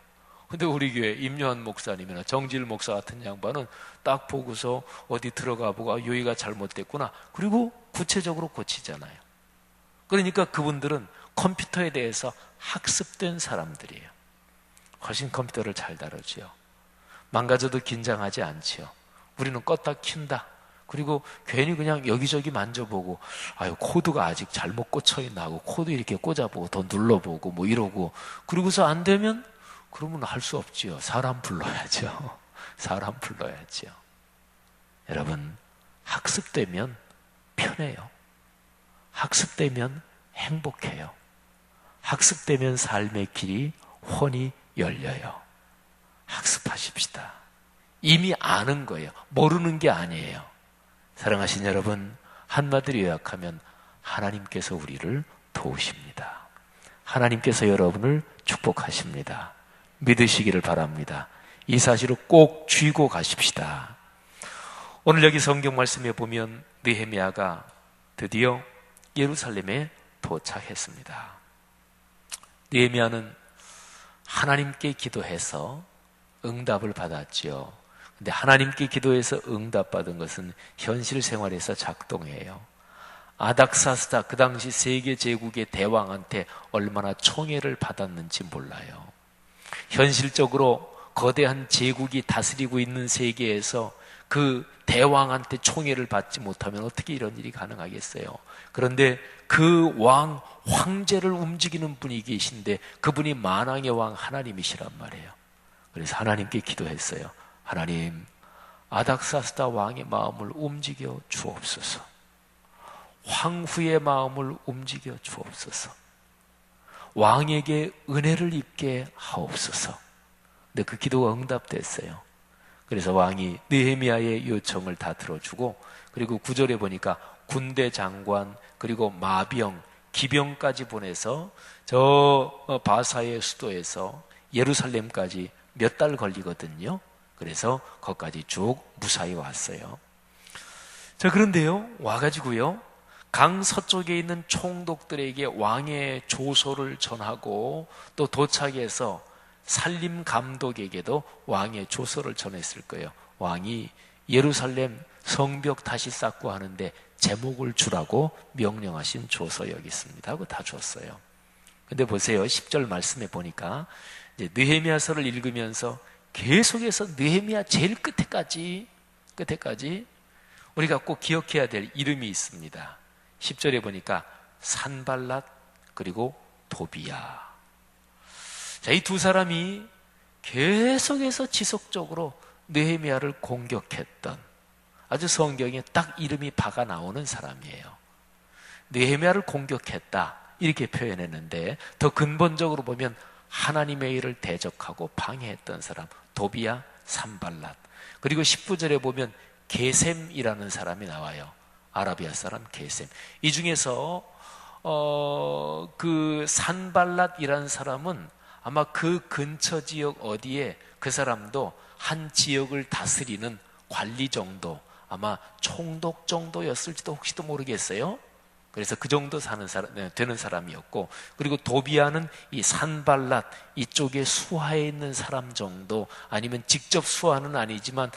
근데 우리 교회 임요한 목사님이나 정질 목사 같은 양반은 딱 보고서 어디 들어가 보고 여기가 잘못됐구나. 그리고 구체적으로 고치잖아요. 그러니까 그분들은 컴퓨터에 대해서 학습된 사람들이에요. 훨씬 컴퓨터를 잘 다루지요. 망가져도 긴장하지 않지요. 우리는 껐다 킨다. 그리고 괜히 그냥 여기저기 만져보고 코드가 아직 잘못 꽂혀있나 하고 코드 이렇게 꽂아보고 더 눌러보고 뭐 이러고, 그러고서 안 되면 그러면 할 수 없지요. 사람 불러야죠. 사람 불러야지요. 여러분, 학습되면 편해요. 학습되면 행복해요. 학습되면 삶의 길이 훤히 열려요. 학습하십시다. 이미 아는 거예요. 모르는 게 아니에요. 사랑하신 여러분, 한마디로 요약하면 하나님께서 우리를 도우십니다. 하나님께서 여러분을 축복하십니다. 믿으시기를 바랍니다. 이 사실을 꼭 쥐고 가십시다. 오늘 여기 성경 말씀에 보면 느헤미야가 드디어 예루살렘에 도착했습니다. 느헤미야는 하나님께 기도해서 응답을 받았지요. 근데 하나님께 기도해서 응답받은 것은 현실 생활에서 작동해요. 아닥사스다, 그 당시 세계 제국의 대왕한테 얼마나 총애를 받았는지 몰라요. 현실적으로 거대한 제국이 다스리고 있는 세계에서 그 대왕한테 총애를 받지 못하면 어떻게 이런 일이 가능하겠어요? 그런데 그 왕, 황제를 움직이는 분이 계신데 그분이 만왕의 왕 하나님이시란 말이에요. 그래서 하나님께 기도했어요. 하나님, 아닥사스다 왕의 마음을 움직여 주옵소서. 황후의 마음을 움직여 주옵소서. 왕에게 은혜를 입게 하옵소서. 근데 그 기도가 응답됐어요. 그래서 왕이 느헤미야의 요청을 다 들어주고, 그리고 9절에 보니까 군대 장관, 그리고 마병, 기병까지 보내서 저 바사의 수도에서 예루살렘까지 몇 달 걸리거든요. 그래서 거기까지 쭉 무사히 왔어요. 자, 그런데요, 와가지고요, 강 서쪽에 있는 총독들에게 왕의 조소를 전하고 또 도착해서 살림 감독에게도 왕의 조서를 전했을 거예요. 왕이 예루살렘 성벽 다시 쌓고 하는데 제목을 주라고 명령하신 조서 여기 있습니다 하고 다 줬어요. 근데 보세요, 10절 말씀에 보니까 이제 느헤미야서를 읽으면서 계속해서 느헤미야 제일 끝에까지 우리가 꼭 기억해야 될 이름이 있습니다. 10절에 보니까 산발랏 그리고 도비야. 자, 이 두 사람이 계속해서 지속적으로 느헤미야를 공격했던, 아주 성경에 딱 이름이 박아 나오는 사람이에요. 느헤미야를 공격했다 이렇게 표현했는데 더 근본적으로 보면 하나님의 일을 대적하고 방해했던 사람, 도비야, 산발랏. 그리고 19절에 보면 게셈이라는 사람이 나와요. 아라비아 사람 게셈. 이 중에서 그 산발랏이라는 사람은 아마 그 근처 지역 어디에 그 사람도 한 지역을 다스리는 관리 정도, 아마 총독 정도였을지도 혹시도 모르겠어요. 그래서 그 정도 되는 사람이었고, 그리고 도비아는 이 산발랏 이쪽에 수하에 있는 사람 정도, 아니면 직접 수하는 아니지만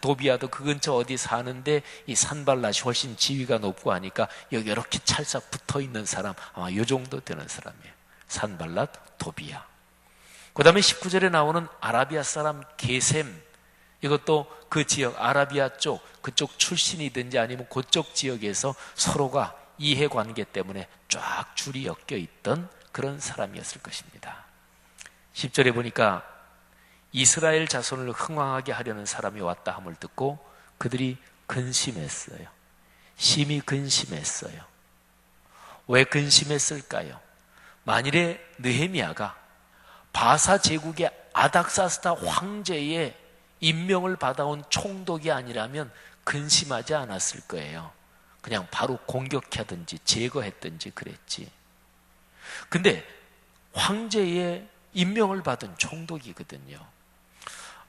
도비아도 그 근처 어디 사는데 이 산발랏이 훨씬 지위가 높고 하니까 여기 이렇게 찰싹 붙어 있는 사람, 아마 이 정도 되는 사람이에요. 산발랏, 도비아. 그 다음에 19절에 나오는 아라비아 사람 게셈, 이것도 그 지역 아라비아 쪽 그쪽 출신이든지 아니면 그쪽 지역에서 서로가 이해관계 때문에 쫙 줄이 엮여 있던 그런 사람이었을 것입니다. 10절에 보니까 이스라엘 자손을 흥왕하게 하려는 사람이 왔다 함을 듣고 그들이 근심했어요. 심히 근심했어요. 왜 근심했을까요? 만일에 느헤미야가 바사 제국의 아닥사스다 황제의 임명을 받아온 총독이 아니라면 근심하지 않았을 거예요. 그냥 바로 공격하든지 제거했든지 그랬지. 근데 황제의 임명을 받은 총독이거든요.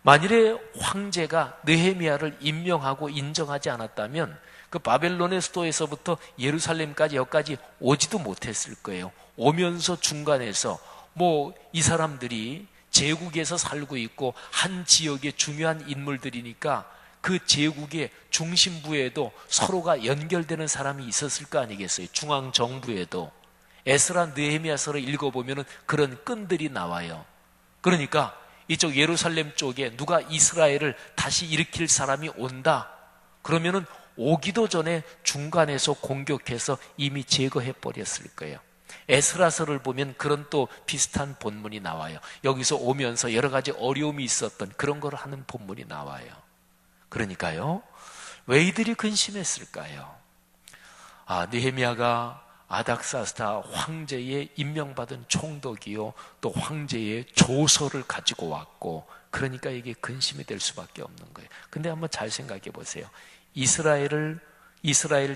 만일에 황제가 느헤미야를 임명하고 인정하지 않았다면 그 바벨론의 수도에서부터 예루살렘까지 여기까지 오지도 못했을 거예요. 오면서 중간에서 이 사람들이 제국에서 살고 있고 한 지역의 중요한 인물들이니까 그 제국의 중심부에도 서로가 연결되는 사람이 있었을 거 아니겠어요? 중앙 정부에도. 에스라 느헤미야서를 읽어보면 그런 끈들이 나와요. 그러니까 이쪽 예루살렘 쪽에 누가 이스라엘을 다시 일으킬 사람이 온다. 그러면은 오기도 전에 중간에서 공격해서 이미 제거해 버렸을 거예요. 에스라서를 보면 그런 또 비슷한 본문이 나와요. 여기서 오면서 여러 가지 어려움이 있었던 그런 걸 하는 본문이 나와요. 그러니까요, 왜 이들이 근심했을까요? 느헤미야가 아닥사스다 황제의 임명받은 총독이요, 또 황제의 조서를 가지고 왔고, 그러니까 이게 근심이 될 수밖에 없는 거예요. 근데 한번 잘 생각해 보세요. 이스라엘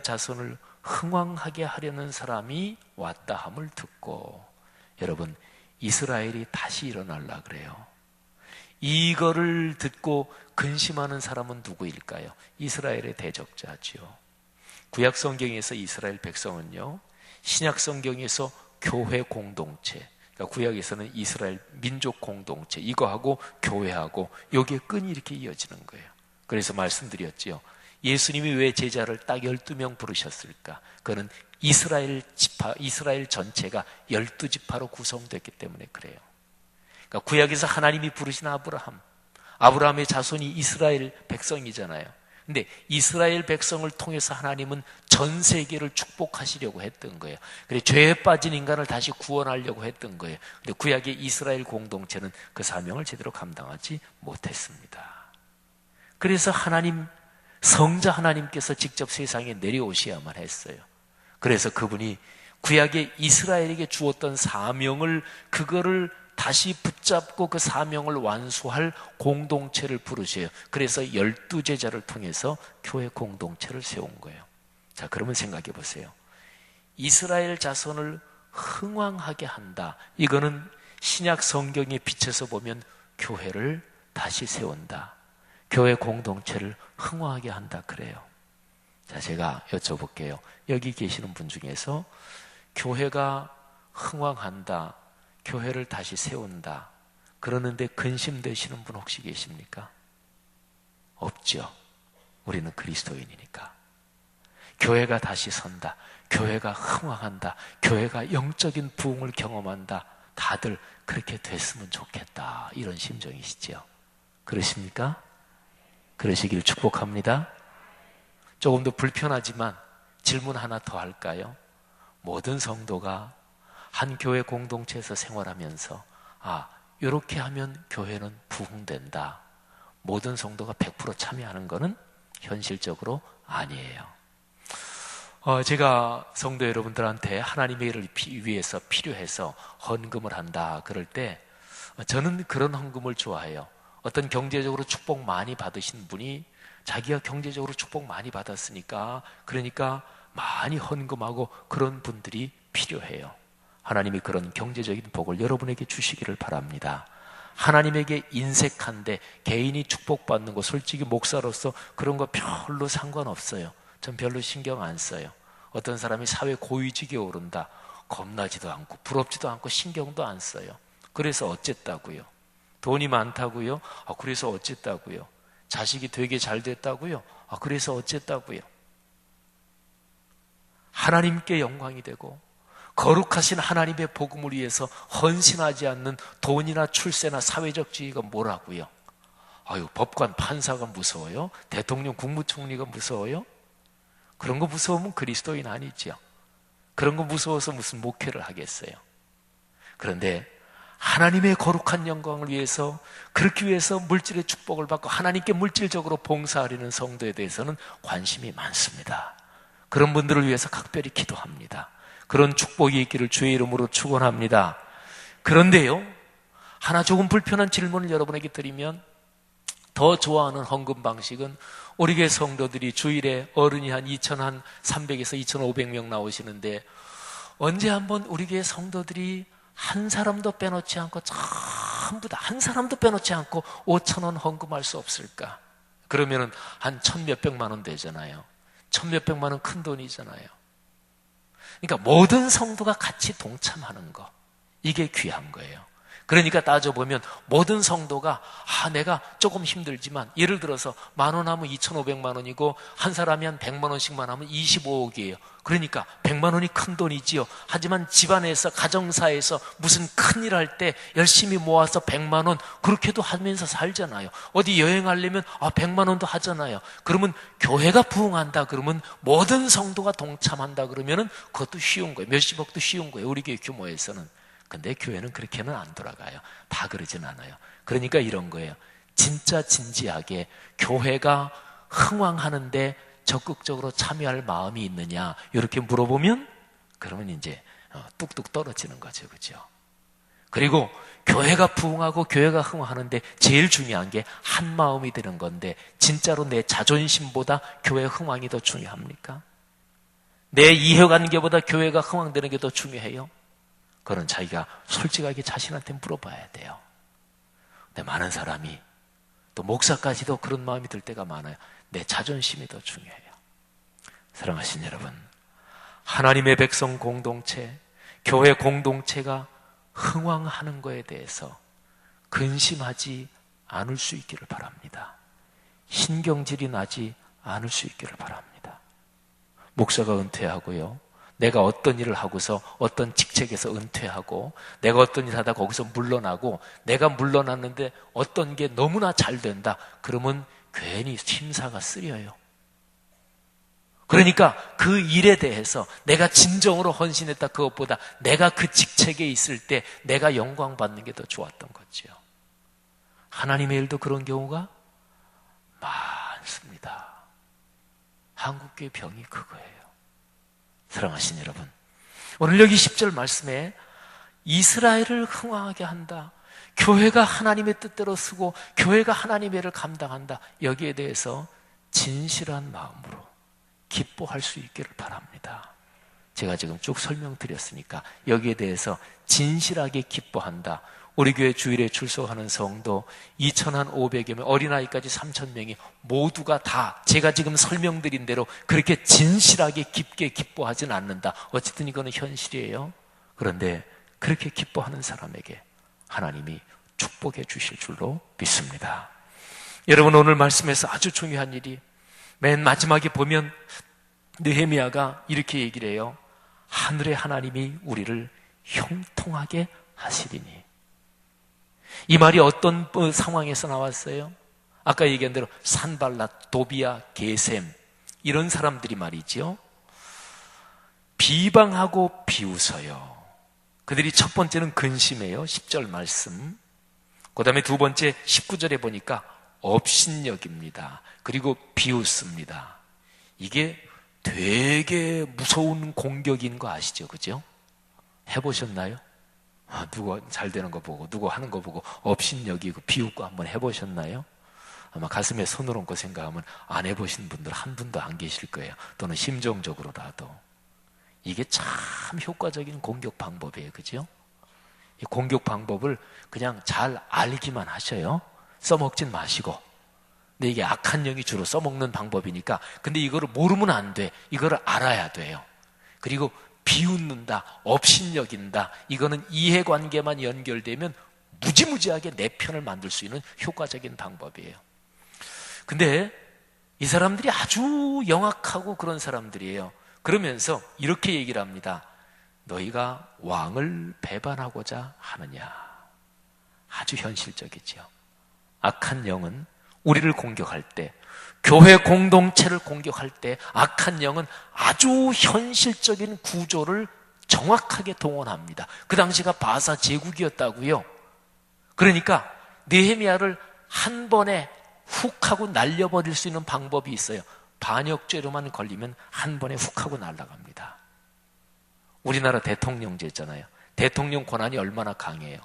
자손을 흥왕하게 하려는 사람이 왔다 함을 듣고, 여러분, 이스라엘이 다시 일어나려 그래요. 이거를 듣고 근심하는 사람은 누구일까요? 이스라엘의 대적자지요. 구약 성경에서 이스라엘 백성은요, 신약 성경에서 교회 공동체, 그러니까 구약에서는 이스라엘 민족 공동체, 이거하고 교회하고 여기에 끈이 이렇게 이어지는 거예요. 그래서 말씀드렸지요. 예수님이 왜 제자를 딱 12명 부르셨을까? 그거는 이스라엘 전체가 12지파로 구성됐기 때문에 그래요. 그러니까 구약에서 하나님이 부르신 아브라함의 자손이 이스라엘 백성이잖아요. 근데 이스라엘 백성을 통해서 하나님은 전 세계를 축복하시려고 했던 거예요. 그래, 죄에 빠진 인간을 다시 구원하려고 했던 거예요. 근데 구약의 이스라엘 공동체는 그 사명을 제대로 감당하지 못했습니다. 그래서 성자 하나님께서 직접 세상에 내려오셔야만 했어요. 그래서 그분이 구약의 이스라엘에게 주었던 사명을, 그거를 다시 붙잡고 그 사명을 완수할 공동체를 부르셔요. 그래서 12제자를 통해서 교회 공동체를 세운 거예요. 자, 그러면 생각해 보세요. 이스라엘 자손을 흥왕하게 한다. 이거는 신약 성경에 비춰서 보면 교회를 다시 세운다. 교회 공동체를 흥왕하게 한다 그래요. 자, 제가 여쭤볼게요. 여기 계시는 분 중에서 교회가 흥왕한다, 교회를 다시 세운다, 그러는데 근심되시는 분 혹시 계십니까? 없죠. 우리는 그리스도인이니까. 교회가 다시 선다, 교회가 흥왕한다, 교회가 영적인 부흥을 경험한다, 다들 그렇게 됐으면 좋겠다, 이런 심정이시죠. 그러십니까? 그러시길 축복합니다. 조금 더 불편하지만 질문 하나 더 할까요? 모든 성도가 한 교회 공동체에서 생활하면서 이렇게 하면 교회는 부흥된다, 모든 성도가 100% 참여하는 것은 현실적으로 아니에요. 제가 성도 여러분들한테 하나님의 일을 위해서 필요해서 헌금을 한다 그럴 때 저는 그런 헌금을 좋아해요. 어떤 경제적으로 축복 많이 받으신 분이 자기가 경제적으로 축복 많이 받았으니까, 그러니까 많이 헌금하고, 그런 분들이 필요해요. 하나님이 그런 경제적인 복을 여러분에게 주시기를 바랍니다. 하나님에게 인색한데 개인이 축복받는 거, 솔직히 목사로서 그런 거 별로 상관없어요. 전 별로 신경 안 써요. 어떤 사람이 사회 고위직에 오른다. 겁나지도 않고 부럽지도 않고 신경도 안 써요. 그래서 어쨌다고요? 돈이 많다고요? 그래서 어쨌다고요? 자식이 되게 잘 됐다고요? 그래서 어쨌다고요? 하나님께 영광이 되고 거룩하신 하나님의 복음을 위해서 헌신하지 않는 돈이나 출세나 사회적 지위가 뭐라고요? 법관 판사가 무서워요? 대통령 국무총리가 무서워요? 그런 거 무서우면 그리스도인 아니죠. 그런 거 무서워서 무슨 목회를 하겠어요. 그런데 하나님의 거룩한 영광을 위해서, 그렇기 위해서 물질의 축복을 받고 하나님께 물질적으로 봉사하려는 성도에 대해서는 관심이 많습니다. 그런 분들을 위해서 각별히 기도합니다. 그런 축복이 있기를 주의 이름으로 축원합니다. 그런데요, 하나 조금 불편한 질문을 여러분에게 드리면, 더 좋아하는 헌금 방식은 우리 교회 성도들이 주일에 어른이 한 2,300에서 2,500명 나오시는데, 언제 한번 우리 교회 성도들이 한 사람도 빼놓지 않고, 전부 다 한 사람도 빼놓지 않고 5,000원 헌금할 수 없을까? 그러면은 한 1,000몇백만 원 되잖아요. 1,000몇백만 원 큰 돈이잖아요. 그러니까 모든 성도가 같이 동참하는 거, 이게 귀한 거예요. 그러니까 따져보면 모든 성도가 내가 조금 힘들지만, 예를 들어서 10,000원 하면 2,500만 원이고 한 사람이 한 100만 원씩만 하면 25억이에요. 그러니까 100만 원이 큰 돈이지요. 하지만 집안에서, 가정사에서 무슨 큰일 할 때 열심히 모아서 100만 원 그렇게도 하면서 살잖아요. 어디 여행하려면 100만 원도 하잖아요. 그러면 교회가 부흥한다 그러면, 모든 성도가 동참한다 그러면은 그것도 쉬운 거예요. 몇십억도 쉬운 거예요, 우리 교회 규모에서는. 근데 교회는 그렇게는 안 돌아가요. 다 그러진 않아요. 그러니까 이런 거예요. 진짜 진지하게 교회가 흥왕하는데 적극적으로 참여할 마음이 있느냐, 이렇게 물어보면 그러면 이제 뚝뚝 떨어지는 거죠. 그죠? 그리고 교회가 부흥하고 교회가 흥왕하는데 제일 중요한 게 한 마음이 되는 건데, 진짜로 내 자존심보다 교회 흥왕이 더 중요합니까? 내 이해관계보다 교회가 흥왕되는 게 더 중요해요? 그건 자기가 솔직하게 자신한테 물어봐야 돼요. 근데 많은 사람이, 또 목사까지도 그런 마음이 들 때가 많아요. 내 자존심이 더 중요해요. 사랑하신 여러분, 하나님의 백성 공동체, 교회 공동체가 흥왕하는 것에 대해서 근심하지 않을 수 있기를 바랍니다. 신경질이 나지 않을 수 있기를 바랍니다. 목사가 은퇴하고요, 내가 어떤 일을 하고서 어떤 직책에서 은퇴하고, 내가 어떤 일을 하다 거기서 물러나고, 내가 물러났는데 어떤 게 너무나 잘 된다 그러면 괜히 심사가 쓰려요. 그러니까 그 일에 대해서 내가 진정으로 헌신했다, 그것보다 내가 그 직책에 있을 때 내가 영광 받는 게 더 좋았던 거죠. 하나님의 일도 그런 경우가 많습니다. 한국교회 병이 그거예요. 사랑하신 여러분, 오늘 여기 10절 말씀에 이스라엘을 흥왕하게 한다, 교회가 하나님의 뜻대로 쓰고 교회가 하나님의 일을 감당한다, 여기에 대해서 진실한 마음으로 기뻐할 수 있기를 바랍니다. 제가 지금 쭉 설명드렸으니까 여기에 대해서 진실하게 기뻐한다. 우리 교회 주일에 출석하는 성도 2,500여 명, 어린아이까지 3,000명이 모두가 다 제가 지금 설명드린 대로 그렇게 진실하게 깊게 기뻐하진 않는다. 어쨌든 이거는 현실이에요. 그런데 그렇게 기뻐하는 사람에게 하나님이 축복해 주실 줄로 믿습니다. 여러분, 오늘 말씀에서 아주 중요한 일이, 맨 마지막에 보면 느헤미야가 이렇게 얘기를 해요. 하늘의 하나님이 우리를 형통하게 하시리니. 이 말이 어떤 상황에서 나왔어요? 아까 얘기한 대로 산발랏, 도비야, 게셈, 이런 사람들이 말이죠, 비방하고 비웃어요. 그들이 첫 번째는 근심해요. 10절 말씀. 그 다음에 두 번째 19절에 보니까 업신여깁니다. 그리고 비웃습니다. 이게 되게 무서운 공격인 거 아시죠? 그죠? 해보셨나요? 누구 잘 되는 거 보고, 누구 하는 거 보고 업신여기고 비웃고 한번 해보셨나요? 아마 가슴에 손을 얹고 생각하면 안 해보신 분들 한 분도 안 계실 거예요. 또는 심정적으로라도. 이게 참 효과적인 공격 방법이에요. 그죠? 이 공격 방법을 그냥 잘 알기만 하셔요. 써먹진 마시고. 근데 이게 악한 영이 주로 써먹는 방법이니까, 근데 이거를 모르면 안 돼. 이거를 알아야 돼요. 그리고 비웃는다, 업신여긴다, 이거는 이해관계만 연결되면 무지무지하게 내 편을 만들 수 있는 효과적인 방법이에요. 근데 이 사람들이 아주 영악하고 그런 사람들이에요. 그러면서 이렇게 얘기를 합니다. 너희가 왕을 배반하고자 하느냐. 아주 현실적이죠. 악한 영은 우리를 공격할 때, 교회 공동체를 공격할 때 악한 영은 아주 현실적인 구조를 정확하게 동원합니다. 그 당시가 바사 제국이었다고요. 그러니까 느헤미야를 한 번에 훅 하고 날려버릴 수 있는 방법이 있어요. 반역죄로만 걸리면 한 번에 훅 하고 날아갑니다. 우리나라 대통령제 있잖아요. 대통령 권한이 얼마나 강해요.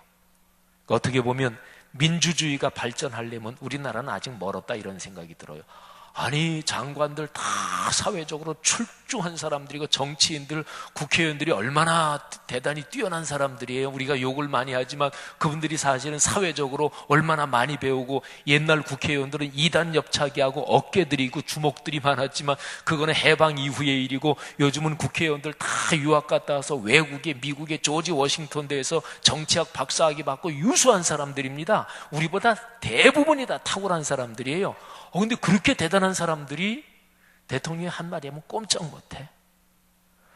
어떻게 보면 민주주의가 발전하려면 우리나라는 아직 멀었다 이런 생각이 들어요. 아니 장관들 다 사회적으로 출중한 사람들이고 정치인들, 국회의원들이 얼마나 대단히 뛰어난 사람들이에요. 우리가 욕을 많이 하지만 그분들이 사실은 사회적으로 얼마나 많이 배우고, 옛날 국회의원들은 이단 옆차기하고 어깨들이고 주먹들이 많았지만 그거는 해방 이후의 일이고, 요즘은 국회의원들 다 유학 갔다 와서 외국에, 미국의 조지 워싱턴 대에서 정치학 박사학위 받고 유수한 사람들입니다. 우리보다 대부분이 다 탁월한 사람들이에요. 근데 그렇게 대단한 사람들이 대통령이 한마디 하면 꼼짝 못해.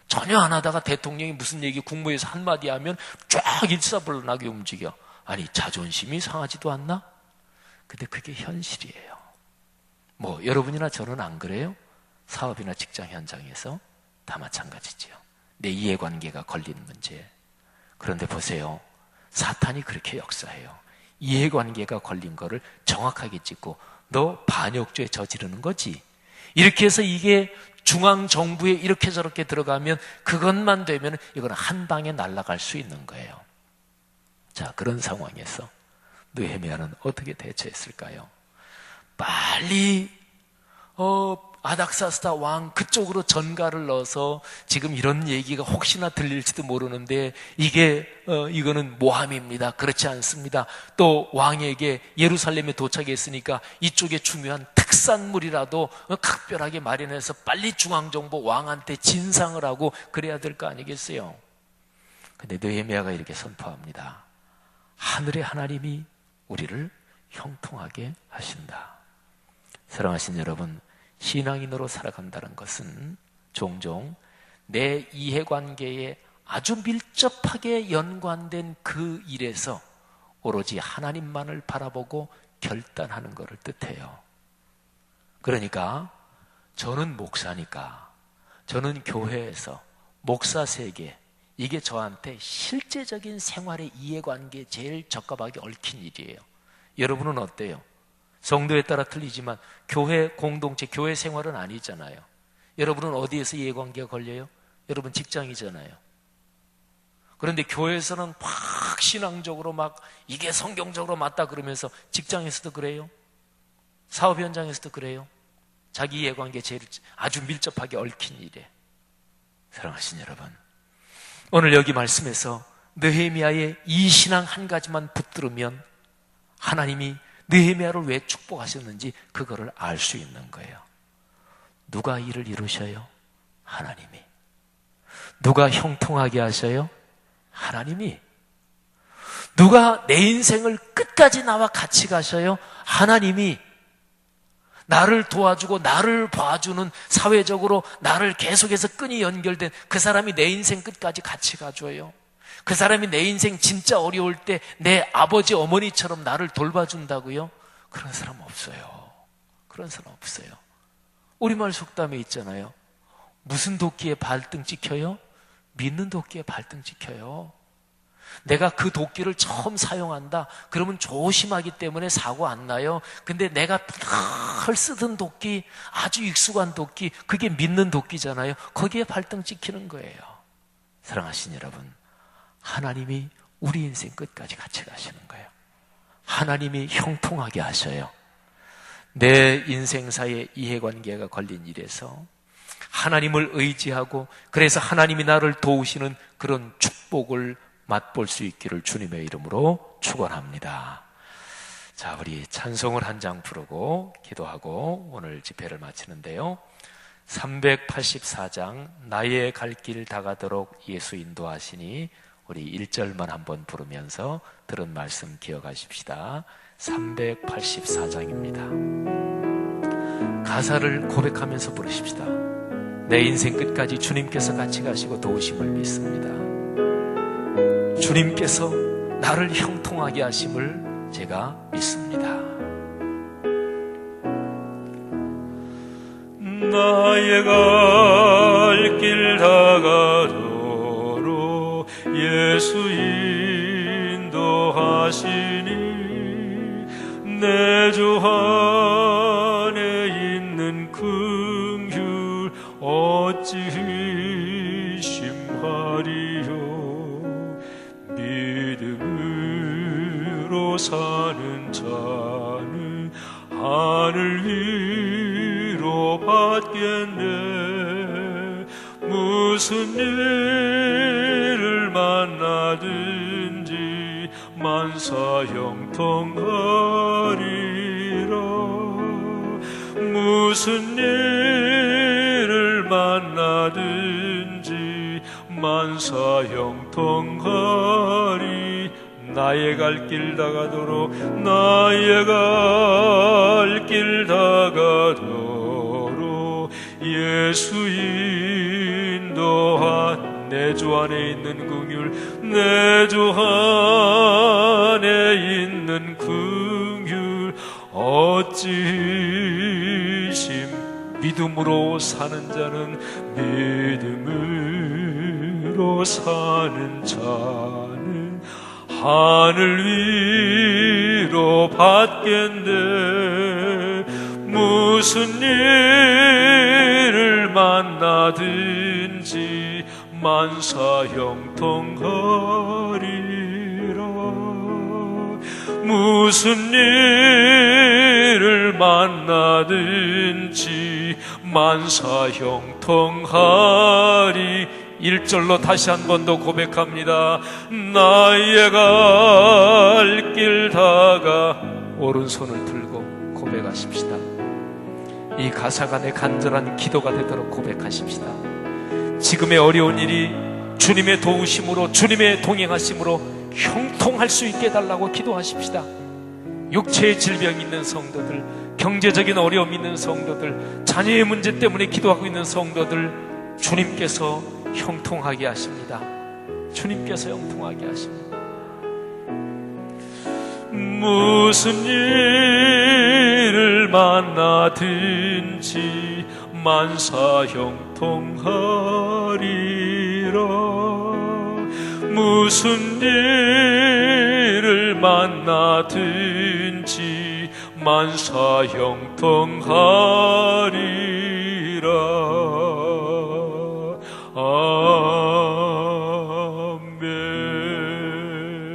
전혀 안 하다가 대통령이 무슨 얘기 국무회에서 한마디 하면 쫙 일사불란하게 움직여. 아니 자존심이 상하지도 않나? 근데 그게 현실이에요. 뭐 여러분이나 저는 안 그래요? 사업이나 직장 현장에서 다 마찬가지죠. 내 이해관계가 걸리는 문제. 그런데 보세요. 사탄이 그렇게 역사해요. 이해관계가 걸린 거를 정확하게 짚고 너 반역죄 저지르는 거지. 이렇게 해서 이게 중앙정부에 이렇게 저렇게 들어가면, 그것만 되면 이건 한 방에 날아갈 수 있는 거예요. 자, 그런 상황에서 느헤미야는 어떻게 대처했을까요? 빨리 아닥사스다 왕 그쪽으로 전가를 넣어서, 지금 이런 얘기가 혹시나 들릴지도 모르는데 이거는 모함입니다. 그렇지 않습니다. 또 왕에게 예루살렘에 도착했으니까 이쪽에 중요한 특산물이라도 각별하게 마련해서 빨리 중앙정부 왕한테 진상을 하고 그래야 될 거 아니겠어요? 근데 느헤미야가 이렇게 선포합니다. 하늘의 하나님이 우리를 형통하게 하신다. 사랑하신 여러분, 신앙인으로 살아간다는 것은 종종 내 이해관계에 아주 밀접하게 연관된 그 일에서 오로지 하나님만을 바라보고 결단하는 것을 뜻해요. 그러니까 저는 목사니까, 저는 교회에서 목사 세계, 이게 저한테 실제적인 생활의 이해관계에 제일 적합하게 얽힌 일이에요. 여러분은 어때요? 성도에 따라 틀리지만 교회 공동체, 교회 생활은 아니잖아요. 여러분은 어디에서 이해관계가 걸려요? 여러분 직장이잖아요. 그런데 교회에서는 막 신앙적으로 막 이게 성경적으로 맞다 그러면서 직장에서도 그래요. 사업 현장에서도 그래요. 자기 이해관계에 제일 아주 밀접하게 얽힌 일에. 사랑하신 여러분, 오늘 여기 말씀에서 느헤미야의 이 신앙 한 가지만 붙들으면 하나님이 느헤미야를 왜 축복하셨는지 그거를 알 수 있는 거예요. 누가 일을 이루셔요? 하나님이. 누가 형통하게 하셔요? 하나님이. 누가 내 인생을 끝까지 나와 같이 가셔요? 하나님이. 나를 도와주고 나를 봐주는, 사회적으로 나를 계속해서 끈이 연결된 그 사람이 내 인생 끝까지 같이 가줘요. 그 사람이 내 인생 진짜 어려울 때 내 아버지 어머니처럼 나를 돌봐준다고요? 그런 사람 없어요. 그런 사람 없어요. 우리말 속담에 있잖아요. 무슨 도끼에 발등 찍혀요? 믿는 도끼에 발등 찍혀요. 내가 그 도끼를 처음 사용한다 그러면 조심하기 때문에 사고 안 나요. 근데 내가 늘 쓰던 도끼, 아주 익숙한 도끼, 그게 믿는 도끼잖아요. 거기에 발등 찍히는 거예요. 사랑하신 여러분, 하나님이 우리 인생 끝까지 같이 가시는 거예요. 하나님이 형통하게 하셔요. 내 인생사의 이해관계가 걸린 일에서 하나님을 의지하고, 그래서 하나님이 나를 도우시는 그런 축복을 맛볼 수 있기를 주님의 이름으로 축원합니다. 자, 우리 찬송을 한 장 부르고 기도하고 오늘 집회를 마치는데요. 384장 나의 갈 길 다가도록 예수 인도하시니 우리 1절만 한번 부르면서 들은 말씀 기억하십시다. 384장입니다. 가사를 고백하면서 부르십시다. 내 인생 끝까지 주님께서 같이 가시고 도우심을 믿습니다. 주님께서 나를 형통하게 하심을 제가 믿습니다. 나의 갈 길 다가도록 예수 인도하시니 내 주 안에 있는 긍휼 어찌 의심하리요. 믿음으로 사는 자는 하늘 위로 받겠네. 무슨 일을 만나든지 만사 형통하리라. 무슨 일을 만나든지 만사 형통하리. 나의 갈 길 다가도록 나의 갈 길 다가도록 예수 인도한 내 주 안에 있는 긍휼 내 주 안에 있는 긍휼 어찌 의심. 믿음으로 사는 자는 믿음으로 사는 자는 하늘 위로 받겠네. 무슨 일을 만나든지 만사 형통하리라. 무슨 일을 만나든지 만사 형통하리. 1절로 다시 한 번 더 고백합니다. 나의 갈 길 다가. 오른손을 들고 고백하십시다. 이 가사가 내 간절한 기도가 되도록 고백하십시다. 지금의 어려운 일이 주님의 도우심으로 주님의 동행하심으로 형통할 수 있게 해달라고 기도하십시다. 육체의 질병이 있는 성도들, 경제적인 어려움이 있는 성도들, 자녀의 문제 때문에 기도하고 있는 성도들, 주님께서 형통하게 하십니다. 주님께서 형통하게 하십니다. 무슨 일을 만나든지 만사 형통하리라. 무슨 일을 만나든지 만사 형통하리라.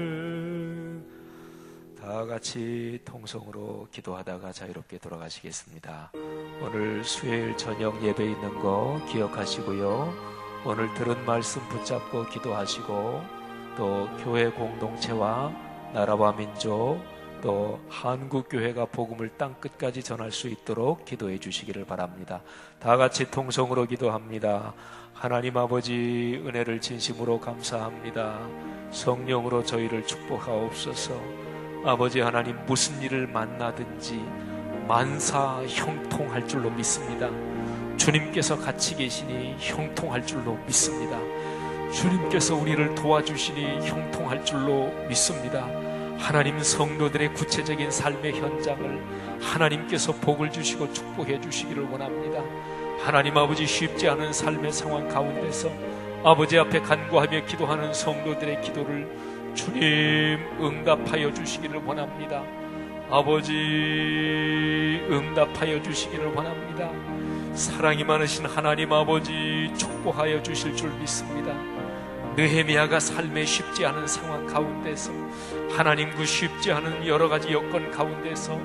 아멘. 다 같이 통성으로 기도하다가 자유롭게 돌아가시겠습니다. 오늘 수요일 저녁 예배 있는 거 기억하시고요. 오늘 들은 말씀 붙잡고 기도하시고 또 교회 공동체와 나라와 민족 또 한국교회가 복음을 땅끝까지 전할 수 있도록 기도해 주시기를 바랍니다. 다 같이 통성으로 기도합니다. 하나님 아버지, 은혜를 진심으로 감사합니다. 성령으로 저희를 축복하옵소서. 아버지 하나님, 무슨 일을 만나든지 만사 형통할 줄로 믿습니다. 주님께서 같이 계시니 형통할 줄로 믿습니다. 주님께서 우리를 도와주시니 형통할 줄로 믿습니다. 하나님, 성도들의 구체적인 삶의 현장을 하나님께서 복을 주시고 축복해 주시기를 원합니다. 하나님 아버지, 쉽지 않은 삶의 상황 가운데서 아버지 앞에 간구하며 기도하는 성도들의 기도를 주님 응답하여 주시기를 원합니다. 아버지, 응답하여 주시기를 원합니다. 사랑이 많으신 하나님 아버지, 축복하여 주실 줄 믿습니다. 느헤미야가 삶에 쉽지 않은 상황 가운데서, 하나님 그 쉽지 않은 여러 가지 여건 가운데서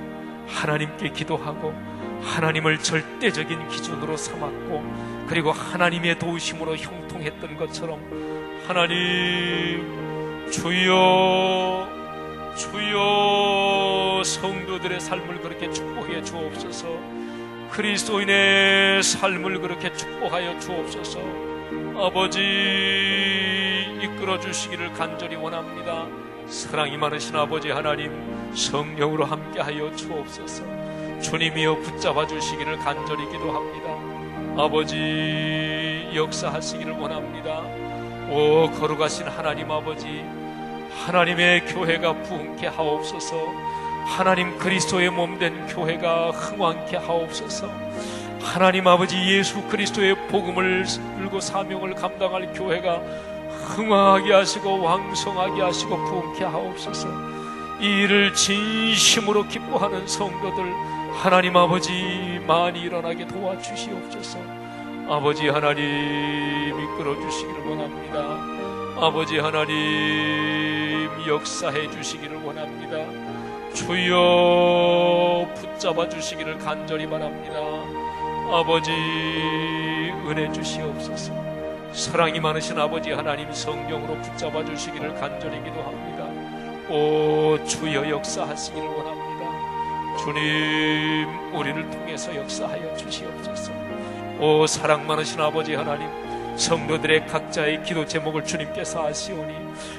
하나님께 기도하고 하나님을 절대적인 기준으로 삼았고, 그리고 하나님의 도우심으로 형통했던 것처럼 하나님 주여 주여 성도들의 삶을 그렇게 축복해 주옵소서. 그리스도인의 삶을 그렇게 축복하여 주옵소서. 아버지, 이끌어 주시기를 간절히 원합니다. 사랑이 많으신 아버지 하나님, 성령으로 함께하여 주옵소서. 주님이여 붙잡아 주시기를 간절히 기도합니다. 아버지, 역사하시기를 원합니다. 오 거룩하신 하나님 아버지, 하나님의 교회가 부흥케 하옵소서. 하나님 그리스도의 몸된 교회가 흥왕케 하옵소서. 하나님 아버지, 예수 그리스도의 복음을 들고 사명을 감당할 교회가 흥왕하게 하시고 왕성하게 하시고 부흥케 하옵소서. 이 일을 진심으로 기뻐하는 성도들 하나님 아버지 많이 일어나게 도와주시옵소서. 아버지 하나님, 이끌어 주시기를 원합니다. 아버지 하나님, 역사해 주시기를 원합니다. 주여 붙잡아 주시기를 간절히 바랍니다. 아버지, 은혜 주시옵소서. 사랑이 많으신 아버지 하나님, 성령으로 붙잡아 주시기를 간절히 기도합니다. 오 주여 역사하시기를 원합니다. 주님, 우리를 통해서 역사하여 주시옵소서. 오 사랑 많으신 아버지 하나님, 성도들의 각자의 기도 제목을 주님께서 아시오니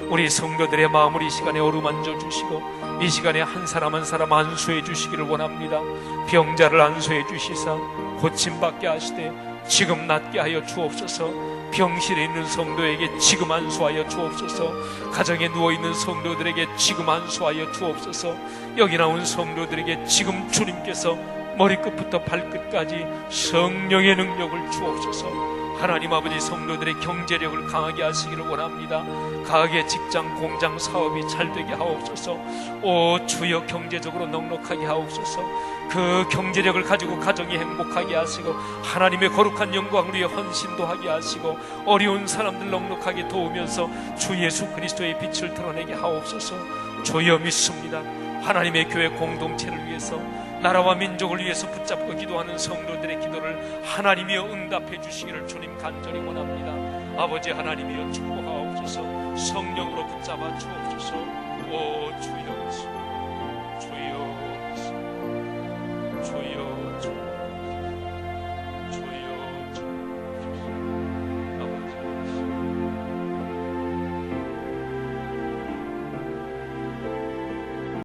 우리 성도들의 마음을 이 시간에 어루만져 주시고 이 시간에 한 사람 한 사람 안수해 주시기를 원합니다. 병자를 안수해 주시사 고침받게 하시되 지금 낫게 하여 주옵소서. 병실에 있는 성도에게 지금 안수하여 주옵소서. 가정에 누워있는 성도들에게 지금 안수하여 주옵소서. 여기 나온 성도들에게 지금 주님께서 머리끝부터 발끝까지 성령의 능력을 주옵소서. 하나님 아버지, 성도들의 경제력을 강하게 하시기를 원합니다. 가게, 직장, 공장, 사업이 잘되게 하옵소서. 오 주여 경제적으로 넉넉하게 하옵소서. 그 경제력을 가지고 가정이 행복하게 하시고 하나님의 거룩한 영광을 위해 헌신도 하게 하시고 어려운 사람들 넉넉하게 도우면서 주 예수 그리스도의 빛을 드러내게 하옵소서. 주여 믿습니다. 하나님의 교회 공동체를 위해서, 나라와 민족을 위해서 붙잡고 기도하는 성도들의 기도를 하나님이여 응답해 주시기를 주님 간절히 원합니다. 아버지 하나님이여 축복하옵소서. 성령으로 붙잡아 주옵소서. 오 주여 예수.